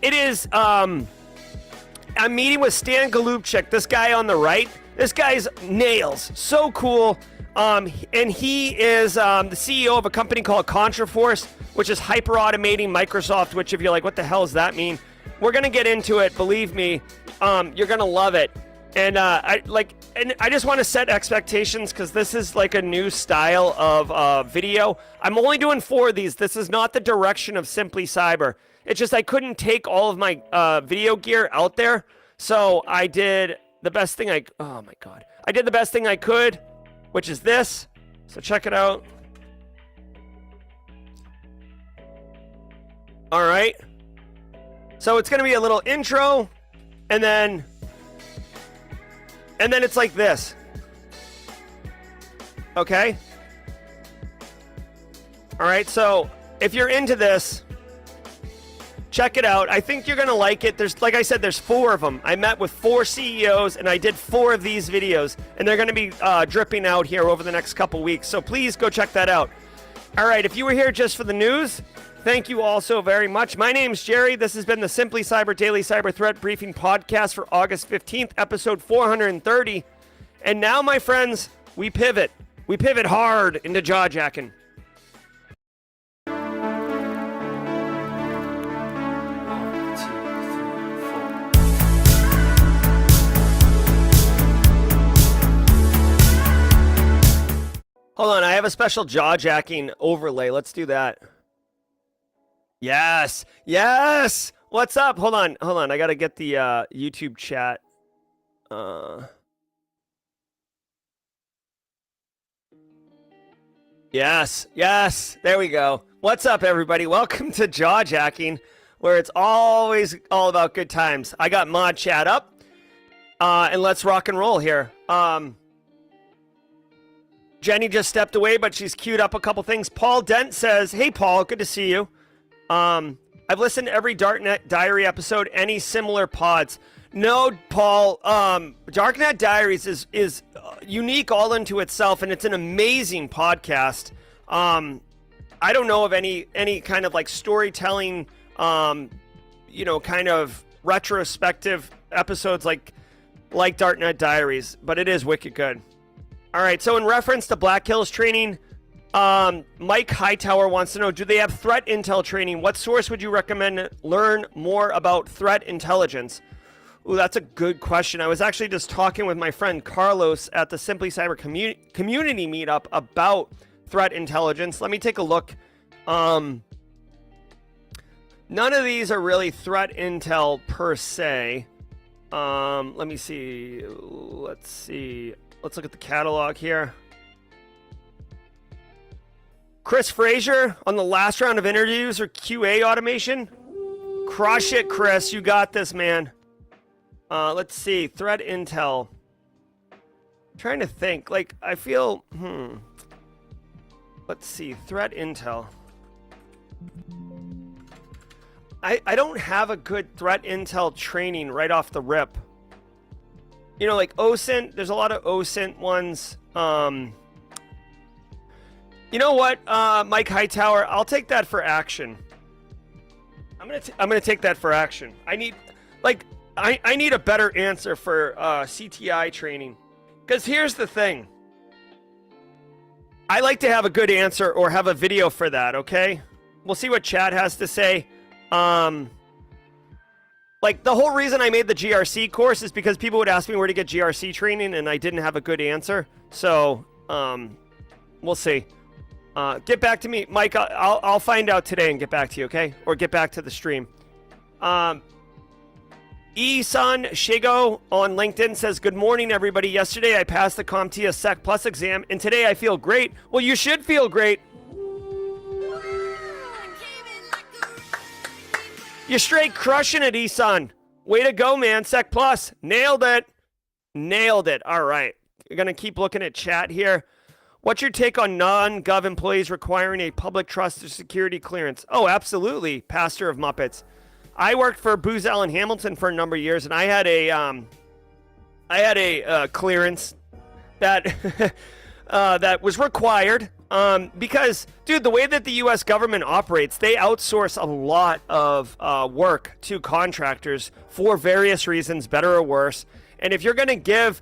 It is, I'm meeting with Stan Golubchik, this guy on the right. This guy's nails, so cool. And he is the CEO of a company called Contraforce, which is hyper-automating Microsoft, which if you're like, what the hell does that mean? We're going to get into it, believe me. You're going to love it. And I just want to set expectations because this is like a new style of video. I'm only doing 4 of these. This is not the direction of Simply Cyber. It's just I couldn't take all of my video gear out there. So I did the best thing I did the best thing I could, which is this. So check it out. All right. So it's going to be a little intro, and then it's like this. Okay? All right, so if you're into this, check it out. I think you're going to like it. There's, like I said, there's 4 of them. I met with 4 CEOs, and I did 4 of these videos, and they're going to be dripping out here over the next couple weeks. So please go check that out. All right, if you were here just for the news, thank you all so very much. My name's Jerry. This has been the Simply Cyber Daily Cyber Threat Briefing Podcast for August 15th, episode 430. And now, my friends, we pivot. We pivot hard into jaw-jacking. Hold on, I have a special jaw-jacking overlay. Let's do that. Yes, yes. What's up? Hold on. I gotta get the YouTube chat. Yes. There we go. What's up, everybody? Welcome to Jaw-Jacking, where it's always all about good times. I got mod chat up, and let's rock and roll here. Jenny just stepped away, but she's queued up a couple things. Paul Dent says, "Hey, Paul, good to see you. I've listened to every Darknet Diary episode. Any similar pods?" No, Paul. Darknet Diaries is unique all into itself, and it's an amazing podcast. I don't know of any kind of like storytelling, kind of retrospective episodes like Darknet Diaries, but it is wicked good. All right, so in reference to Black Hills training, Mike Hightower wants to know, do they have threat intel training? What source would you recommend to learn more about threat intelligence? Ooh, that's a good question. I was actually just talking with my friend Carlos at the Simply Cyber community meetup about threat intelligence. Let me take a look. None of these are really threat intel per se. Let me see. Let's see. Let's look at the catalog here. Chris Frazier on the last round of interviews or QA automation. Crush it, Chris. You got this, man. Let's see. Threat intel. I'm trying to think. Like, I feel... Let's see. Threat intel. I don't have a good threat intel training right off the rip. Like OSINT. There's a lot of OSINT ones. You know what, Mike Hightower? I'll take that for action. I'm gonna take that for action. I need a better answer for CTI training. Because here's the thing. I like to have a good answer or have a video for that, okay? We'll see what chat has to say. The whole reason I made the GRC course is because people would ask me where to get GRC training, and I didn't have a good answer. So, we'll see. Get back to me, Mike. I'll find out today and get back to you, okay? Or get back to the stream. Isan Shigo on LinkedIn says, good morning, everybody. Yesterday, I passed the CompTIA Sec Plus exam, and today I feel great. Well, you should feel great. You're straight crushing it, Isan. Way to go, man. Sec Plus. Nailed it. Nailed it. All right. You're going to keep looking at chat here. What's your take on non-gov employees requiring a public trust or security clearance? Oh, absolutely, Pastor of Muppets. I worked for Booz Allen Hamilton for a number of years, and I had a clearance that that was required because, dude, the way that the U.S. government operates, they outsource a lot of work to contractors for various reasons, better or worse. And if you're going to give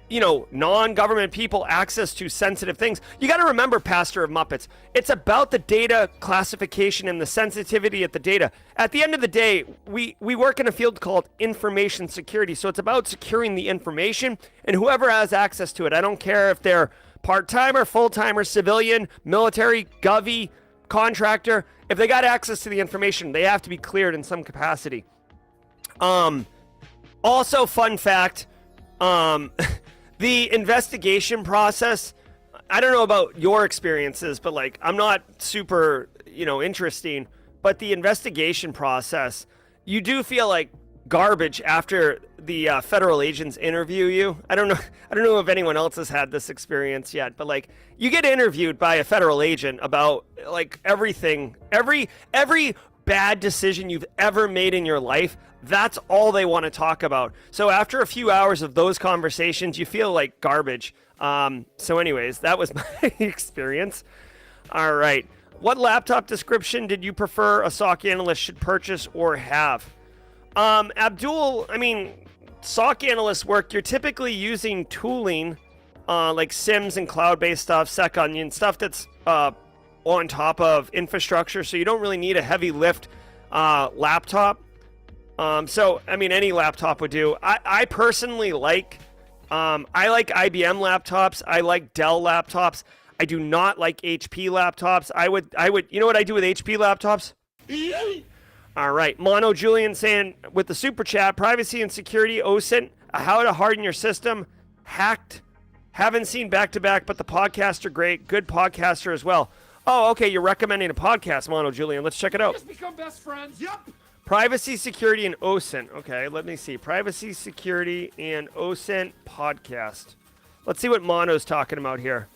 non-government people access to sensitive things, you got to remember, Pastor of Muppets, it's about the data classification and the sensitivity of the data. At the end of the day, we work in a field called information security, so it's about securing the information and whoever has access to it. I don't care if they're part-timer, full-timer, civilian, military, govy, contractor. If they got access to the information, they have to be cleared in some capacity. Also, fun fact, the investigation process, I don't know about your experiences, but I'm not super, interesting, but the investigation process, you do feel like garbage after the federal agents interview you. I don't know if anyone else has had this experience yet, but you get interviewed by a federal agent about everything, every bad decision you've ever made in your life. That's all they want to talk about. So after a few hours of those conversations, you feel like garbage. So anyways, that was my experience. All right. What laptop description did you prefer a SOC analyst should purchase or have? Abdul, SOC analyst work, you're typically using tooling like SIMs and cloud-based stuff, SecOnion, stuff that's on top of infrastructure, so you don't really need a heavy lift laptop. So any laptop would do. I personally like IBM laptops. I like Dell laptops. I do not like HP laptops. I would you know what I do with HP laptops? All right. Mono Julian saying with the super chat, privacy and security, OSINT, how to harden your system, hacked. Haven't seen back to back, but the podcasts are great. Good podcaster as well. Oh, okay. You're recommending a podcast, Mono Julian. Let's check it out. Just become best friends. Yep. Privacy, security, and OSINT. Okay, let me see. Privacy, security, and OSINT podcast. Let's see what Mono's talking about here.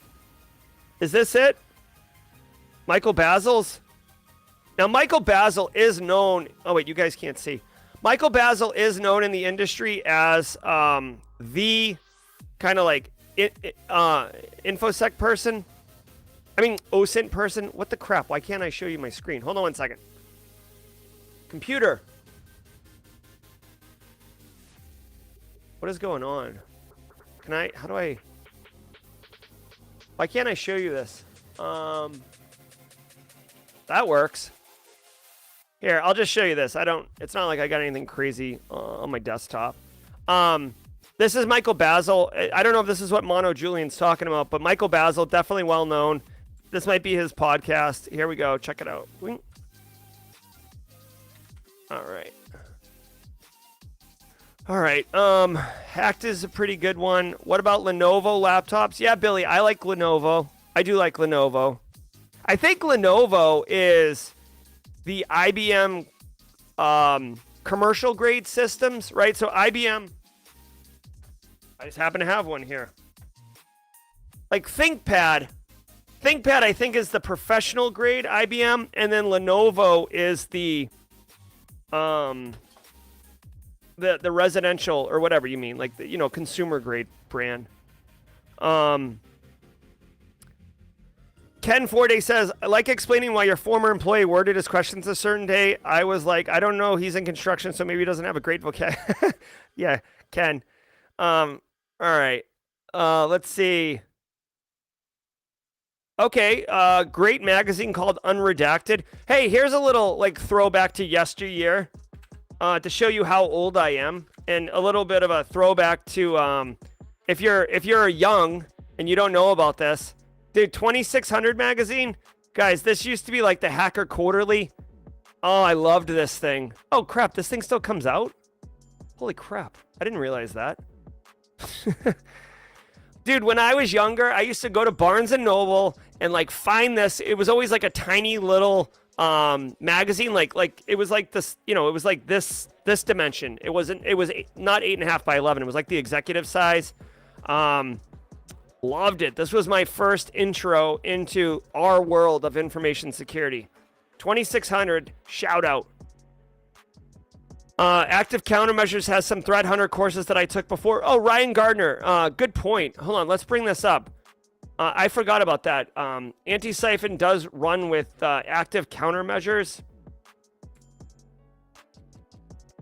Is this it? Michael Basil's? Now, Michael Basil is known... Oh, wait, you guys can't see. Michael Basil is known in the industry as the kind of InfoSec person. OSINT person. What the crap? Why can't I show you my screen? Hold on one second. Computer. What is going on? How do I... Why can't I show you this? That works. Here, I'll just show you this. It's not like I got anything crazy on my desktop. This is Michael Basil. I don't know if this is what Mono Julian's talking about, but Michael Basil, definitely well known. This might be his podcast. Here we go. Check it out. All right. All right. Hacked is a pretty good one. What about Lenovo laptops? Yeah, Billy, I like Lenovo. I do like Lenovo. I think Lenovo is the IBM commercial grade systems, right? So IBM, I just happen to have one here. Like ThinkPad. ThinkPad, I think, is the professional grade IBM, and then Lenovo is the residential or whatever you mean, like the consumer grade brand. Ken Forday says, I like explaining why your former employee worded his questions a certain day. I was like, I don't know, he's in construction, so maybe he doesn't have a great vocab. Yeah, Ken. All right. Let's see. Okay, great magazine called Unredacted. Hey, here's a little throwback to yesteryear to show you how old I am, and a little bit of a throwback to if you're young and you don't know about this, dude, 2600 magazine, guys, this used to be like the Hacker Quarterly. Oh, I loved this thing. Oh crap, this thing still comes out? Holy crap, I didn't realize that. Dude, when I was younger, I used to go to Barnes and Noble and find this. It was always like a tiny little magazine, like it was like this, it was like this dimension. It was not 8.5 by 11. It was like the executive size. Loved it. This was my first intro into our world of information security. 2600, shout out. Active Countermeasures has some threat hunter courses that I took before. Oh, Ryan Gardner. Good point. Hold on. Let's bring this up. I forgot about that. Antisyphon does run with active countermeasures.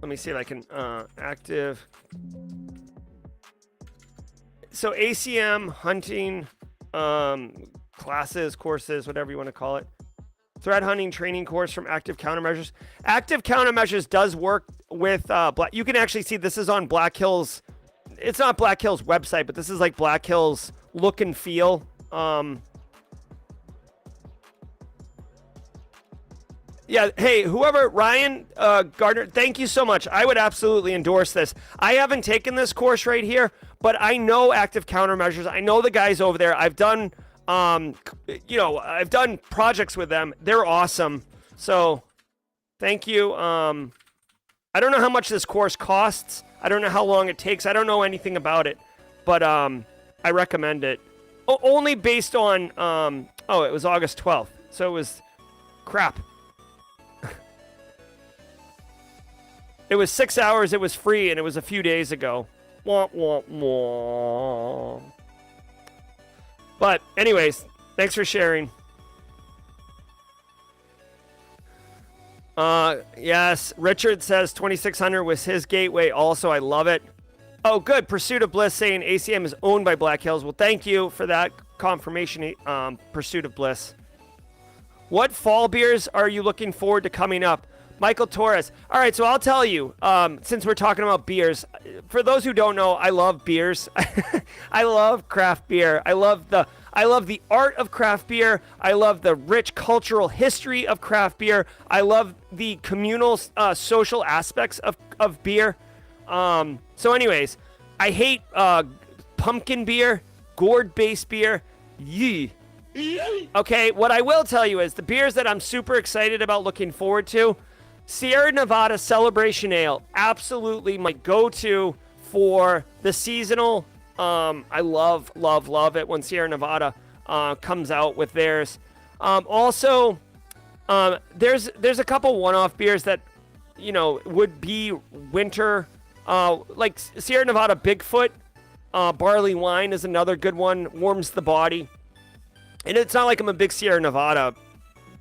Let me see if I can active. So ACM, hunting, classes, courses, whatever you want to call it. Threat hunting training course from Active Countermeasures. Active Countermeasures does work with you can actually see this is on Black Hills. It's not Black Hills website, but this is like Black Hills look and feel. Yeah, hey, whoever, Ryan Gardner, thank you so much. I would absolutely endorse this. I haven't taken this course right here, but I know Active Countermeasures. I know the guys over there. I've done I've done projects with them. They're awesome. So thank you. I don't know how much this course costs. I don't know how long it takes. I don't know anything about it, but I recommend it. Only based on it was August 12th. So it was crap. It was 6 hours. It was free, and it was a few days ago. Wah, wah, wah. But anyways, thanks for sharing. Yes, Richard says 2600 was his gateway. Also, I love it. Oh, good. Pursuit of Bliss saying ACM is owned by Black Hills. Well, thank you for that confirmation, Pursuit of Bliss. What fall beers are you looking forward to coming up? Michael Torres. All right, so I'll tell you, since we're talking about beers, for those who don't know, I love beers. I love craft beer. I love the art of craft beer. I love the rich cultural history of craft beer. I love the communal social aspects of beer. So anyways, I hate pumpkin beer, gourd-based beer. Yee. Okay, what I will tell you is the beers that I'm super excited about, looking forward to, Sierra Nevada Celebration Ale, absolutely my go-to for the seasonal. I love it when Sierra Nevada comes out with theirs. Also, there's a couple one-off beers that would be winter, like Sierra Nevada Bigfoot. Barley wine is another good one. Warms the body. And it's not like I'm a big Sierra Nevada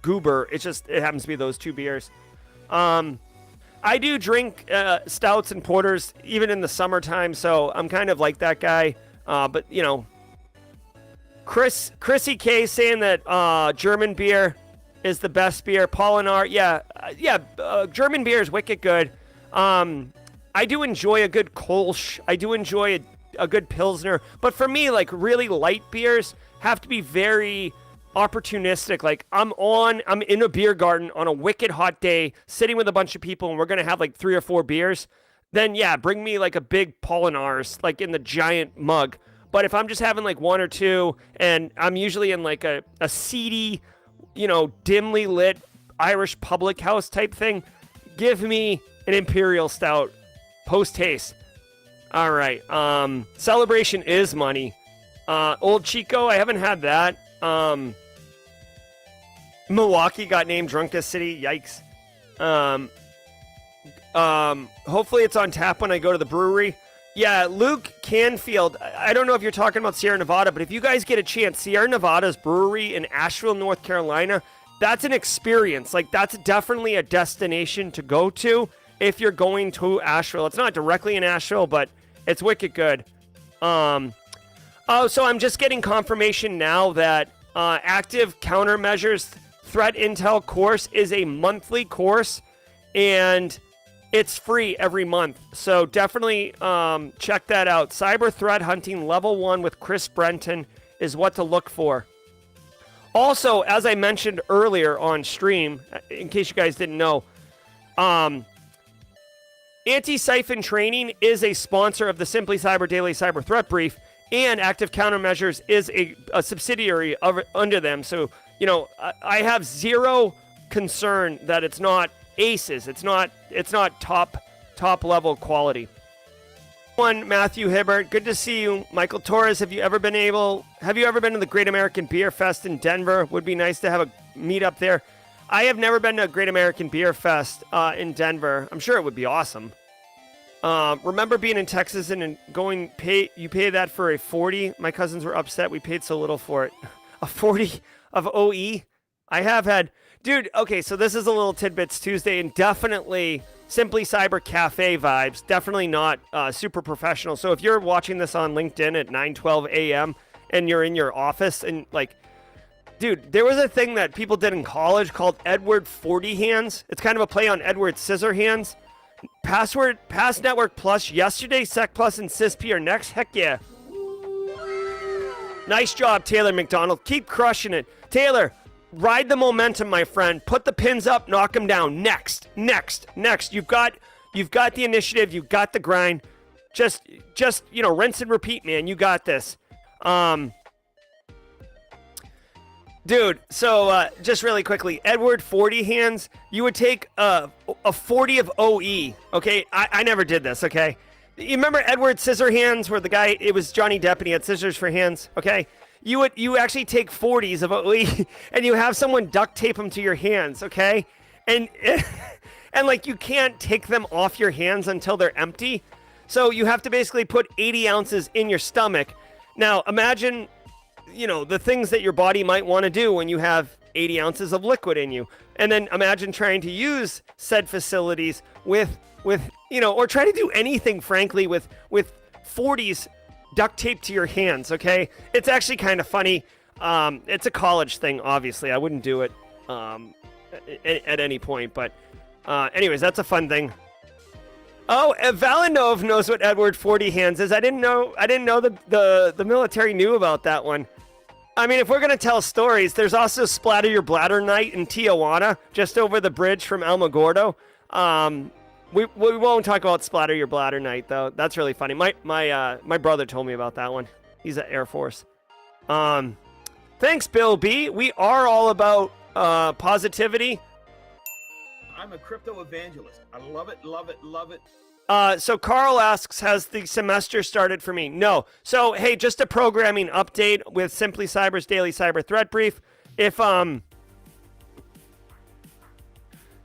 goober. It happens to be those two beers. I I do drink stouts and porters even in the summertime, so I'm kind of like that guy. But you know, Chrissy K saying that German beer is the best beer. Polinar, German beer is wicked good. I do enjoy a good Kolsch. I do enjoy a good Pilsner. But for me, like really light beers have to be very opportunistic. Like I'm in a beer garden on a wicked hot day, sitting with a bunch of people, and we're gonna have like 3 or 4 beers. Then yeah, bring me like a big Polinars, like in the giant mug. But if I'm just having like 1 or 2, and I'm usually in like a seedy, you know, dimly lit Irish public house type thing, give me an Imperial Stout post haste. All right. Celebration is money. Old Chico, I haven't had that. Milwaukee got named drunkest city. Yikes. Hopefully it's on tap when I go to the brewery. Yeah, Luke Canfield. I don't know if you're talking about Sierra Nevada, but if you guys get a chance, Sierra Nevada's brewery in Asheville, North Carolina, that's an experience. Like, that's definitely a destination to go to if you're going to Asheville. It's not directly in Asheville, but it's wicked good. So I'm just getting confirmation now that Active Countermeasures Threat Intel course is a monthly course, and it's free every month. So definitely check that out. Cyber Threat Hunting Level 1 with Chris Brenton is what to look for. Also, as I mentioned earlier on stream, in case you guys didn't know, Antisyphon Training is a sponsor of the Simply Cyber Daily Cyber Threat Brief, and Active Countermeasures is a subsidiary of under them. So, you know, I have zero concern that it's not aces. It's not top level quality. One, Matthew Hibbert, good to see you. Michael Torres, have you ever been to the Great American Beer Fest in Denver? Would be nice to have a meet up there. I have never been to a Great American Beer Fest in Denver. I'm sure it would be awesome. Remember being in Texas and you pay that for a 40? My cousins were upset we paid so little for it. A 40 of OE? I have had... Dude, okay, so this is a little Tidbits Tuesday, and definitely Simply Cyber Cafe vibes. Definitely not super professional. So if you're watching this on LinkedIn at 9:12 a.m. and you're in your office and like... Dude, there was a thing that people did in college called Edward 40 Hands. It's kind of a play on Edward Scissorhands. Pass Network Plus, yesterday, Sec Plus, and CISP are next. Heck yeah. Nice job, Taylor McDonald. Keep crushing it. Taylor, ride the momentum, my friend. Put the pins up, knock them down. Next. You've got the initiative. You've got the grind. Just rinse and repeat, man. You got this. Dude, so just really quickly, Edward 40 Hands, you would take a 40 of OE, okay? I never did this, okay? You remember Edward Scissorhands, where the guy, it was Johnny Depp and he had scissors for hands, okay? You actually take 40s of OE and you have someone duct tape them to your hands, okay? And like you can't take them off your hands until they're empty. So you have to basically put 80 ounces in your stomach. Now imagine, the things that your body might want to do when you have 80 ounces of liquid in you. And then imagine trying to use said facilities with or try to do anything, frankly, with 40s duct taped to your hands, okay? It's actually kind of funny. It's a college thing, obviously. I wouldn't do it at any point. But anyways, that's a fun thing. Oh, Valinov knows what Edward 40 Hands is. I didn't know the military knew about that one. I mean, if we're going to tell stories, there's also Splatter Your Bladder Night in Tijuana, just over the bridge from Alamogordo. We won't talk about Splatter Your Bladder Night, though. That's really funny. My brother told me about that one. He's at Air Force. Thanks, Bill B. We are all about positivity. I'm a crypto evangelist. I love it, love it, love it. So Carl asks, has the semester started for me? No. So, hey, just a programming update with Simply Cyber's Daily Cyber Threat Brief. If,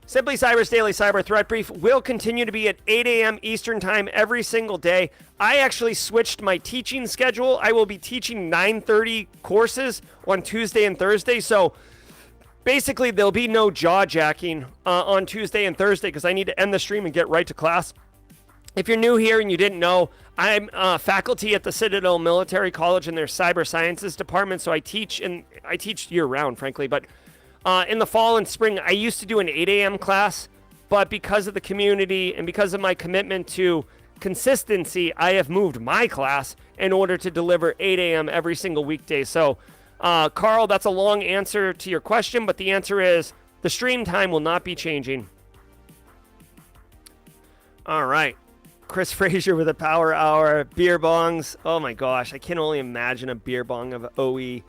Simply Cyber's Daily Cyber Threat Brief will continue to be at 8 a.m. Eastern Time every single day. I actually switched my teaching schedule. I will be teaching 9:30 courses on Tuesday and Thursday. So, basically there'll be no jaw jacking on Tuesday and Thursday because I need to end the stream and get right to class. If you're new here and you didn't know, I'm faculty at the Citadel Military College in their cyber sciences department. So I teach year round, frankly. But in the fall and spring, I used to do an 8 a.m. class. But because of the community and because of my commitment to consistency, I have moved my class in order to deliver 8 a.m. every single weekday. So, Carl, that's a long answer to your question, but the answer is the stream time will not be changing. All right. Chris Frazier with a power hour. Beer bongs. Oh my gosh. I can only imagine a beer bong of OE.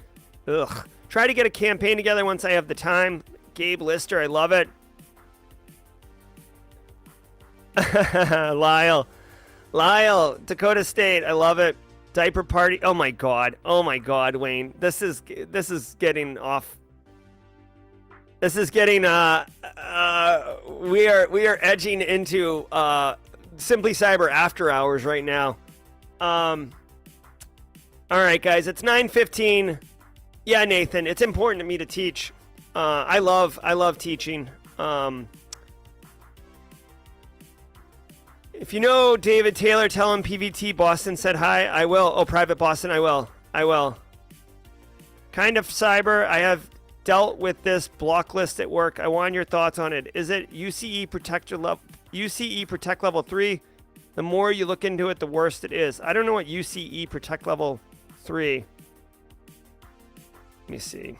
Ugh. Try to get a campaign together once I have the time. Gabe Lister. I love it. Lyle, Dakota State. I love it. Diaper party. Oh my god, Wayne. This is getting off. This is getting. We are edging into Simply Cyber after hours right now. All right, guys. It's 9:15. Yeah, Nathan. It's important to me to teach. I love teaching. If you know David Taylor, tell him PVT Boston said hi. I will. Oh, Private Boston, I will. Kind of cyber. I have dealt with this block list at work. I want your thoughts on it. Is it UCE Protect Level 3? The more you look into it, the worse it is. I don't know what UCE Protect Level 3. Let me see.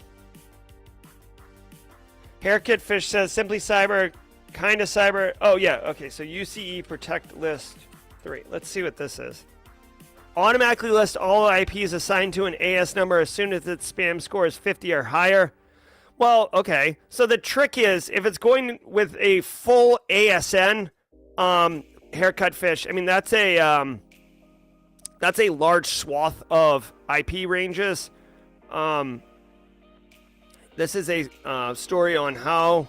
Haircut Fish says Simply Cyber. Kind of cyber. Oh, yeah. Okay, so UCE Protect List 3. Let's see what this is. Automatically list all IPs assigned to an AS number as soon as its spam score is 50 or higher. Well, okay. So the trick is, if it's going with a full ASN, Haircut Fish, I mean, that's a large swath of IP ranges. This is a story on how...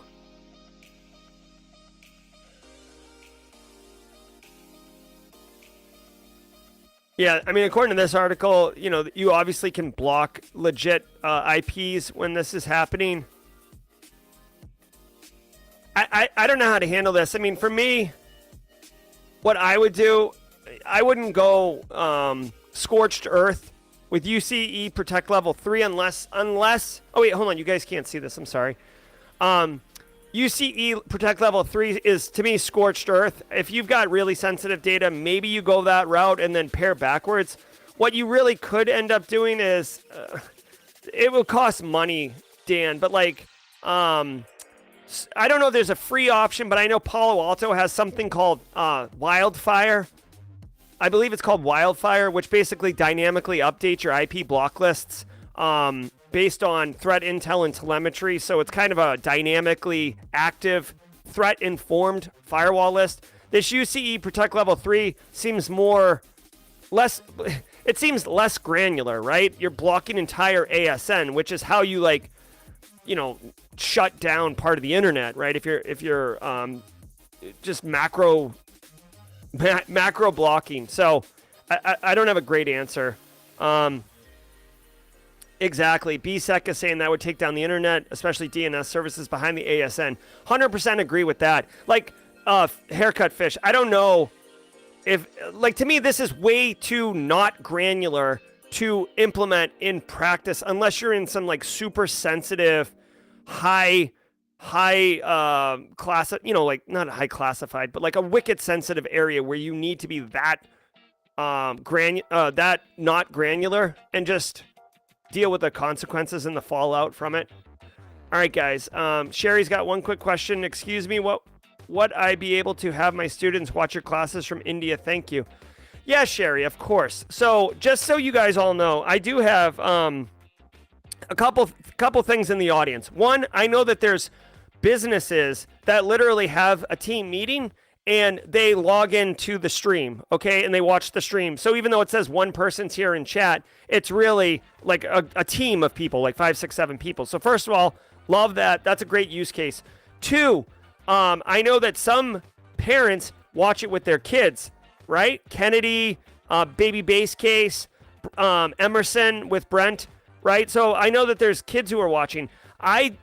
Yeah, I mean, according to this article, you obviously can block legit IPs when this is happening. I don't know how to handle this. I mean, for me, what I would do, I wouldn't go scorched earth with UCE Protect Level 3 unless... Oh, wait, hold on. You guys can't see this. I'm sorry. UCE Protect Level 3 is, to me, scorched earth. If you've got really sensitive data, maybe you go that route and then pair backwards. What you really could end up doing is, it will cost money, Dan, but I don't know if there's a free option, but I know Palo Alto has something called Wildfire. I believe it's called Wildfire, which basically dynamically updates your IP block lists. Based on threat intel and telemetry. So it's kind of a dynamically active, threat-informed firewall list. This UCE Protect Level 3 seems less granular, right? You're blocking entire ASN, which is how you shut down part of the internet, right? If you're just macro blocking. So I don't have a great answer. Exactly. BSEC is saying that would take down the internet, especially DNS services behind the ASN. 100% agree with that. Haircut Fish, I don't know if, to me, this is way too not granular to implement in practice unless you're in some, super sensitive, high class, not high classified, but a wicked sensitive area where you need to be that that not granular and just deal with the consequences and the fallout from it. All right, guys. Sherry's got one quick question. Excuse me, would I be able to have my students watch your classes from India? Thank you. Yeah, Sherry, of course. So just so you guys all know, I do have a couple things in the audience. One, I know that there's businesses that literally have a team meeting and they log into the stream, okay, and they watch the stream. So even though it says one person's here in chat, it's really a team of people, 5, 6, 7 people. So first of all, love that. That's a great use case. Two, I know that some parents watch it with their kids, right? Kennedy, Baby Base Case, Emerson with Brent, right? So I know that there's kids who are watching.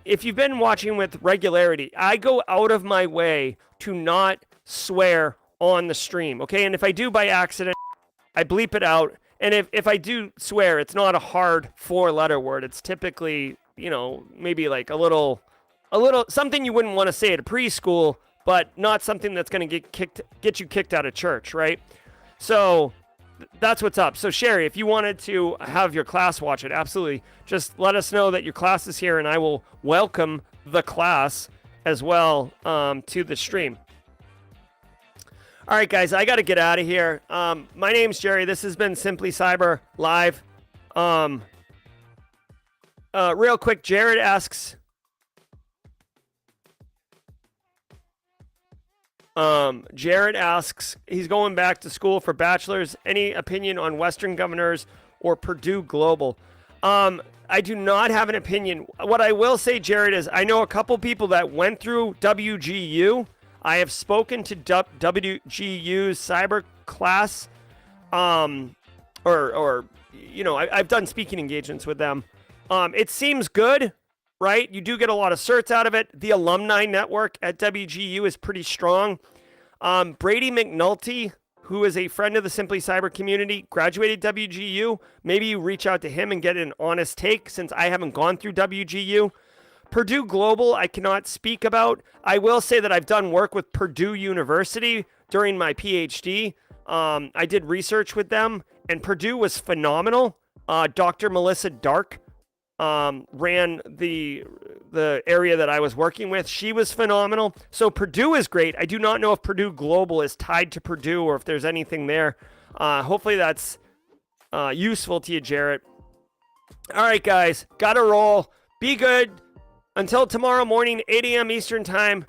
if you've been watching with regularity, I go out of my way to not swear on the stream, okay? And if I do by accident, I bleep it out. And if I do swear, it's not a hard 4-letter word. It's typically, maybe like a little something you wouldn't want to say at a preschool, but not something that's going to get you kicked out of church, right? So that's what's up. So Sherry, if you wanted to have your class watch it, absolutely. Just let us know that your class is here, and I will welcome the class as well to the stream. All right, guys, I got to get out of here. My name's Jerry. This has been Simply Cyber Live. Real quick, Jared asks... he's going back to school for bachelor's. Any opinion on Western governors or Purdue Global? I do not have an opinion. What I will say, Jared, is I know a couple people that went through WGU. I have spoken to WGU's cyber class, I've done speaking engagements with them. It seems good, right? You do get a lot of certs out of it. The alumni network at WGU is pretty strong. Brady McNulty, who is a friend of the Simply Cyber community, graduated WGU. Maybe you reach out to him and get an honest take, since I haven't gone through WGU. Purdue Global, I cannot speak about. I will say that I've done work with Purdue University during my PhD. I did research with them, and Purdue was phenomenal. Dr. Melissa Dark ran the area that I was working with. She was phenomenal. So Purdue is great. I do not know if Purdue Global is tied to Purdue or if there's anything there. Hopefully that's useful to you, Jarrett. All right, guys, gotta roll. Be good. Until tomorrow morning, 8 a.m. Eastern time.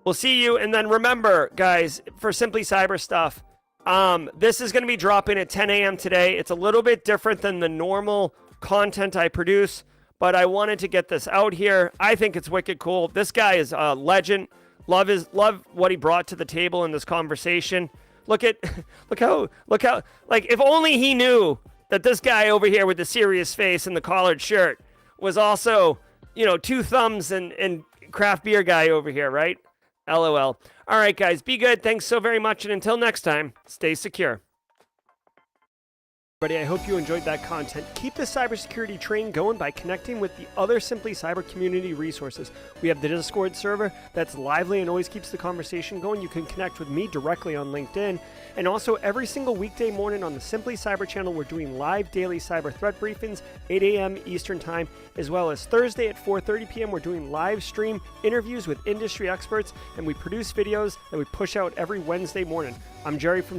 We'll see you. And then remember, guys, for Simply Cyber stuff, this is going to be dropping at 10 a.m. today. It's a little bit different than the normal content I produce, but I wanted to get this out here. I think it's wicked cool. This guy is a legend. Love what he brought to the table in this conversation. Look how, like, if only he knew that this guy over here with the serious face and the collared shirt was also, two thumbs and craft beer guy over here, right? LOL. All right, guys, be good. Thanks so very much. And until next time, stay secure. I hope you enjoyed that content. Keep the cybersecurity train going by connecting with the other Simply Cyber community resources. We have the Discord server that's lively and always keeps the conversation going. You can connect with me directly on LinkedIn. And also every single weekday morning on the Simply Cyber channel, we're doing live daily cyber threat briefings, 8 a.m. Eastern time, as well as Thursday at 4:30 p.m. We're doing live stream interviews with industry experts, and we produce videos that we push out every Wednesday morning. I'm Jerry from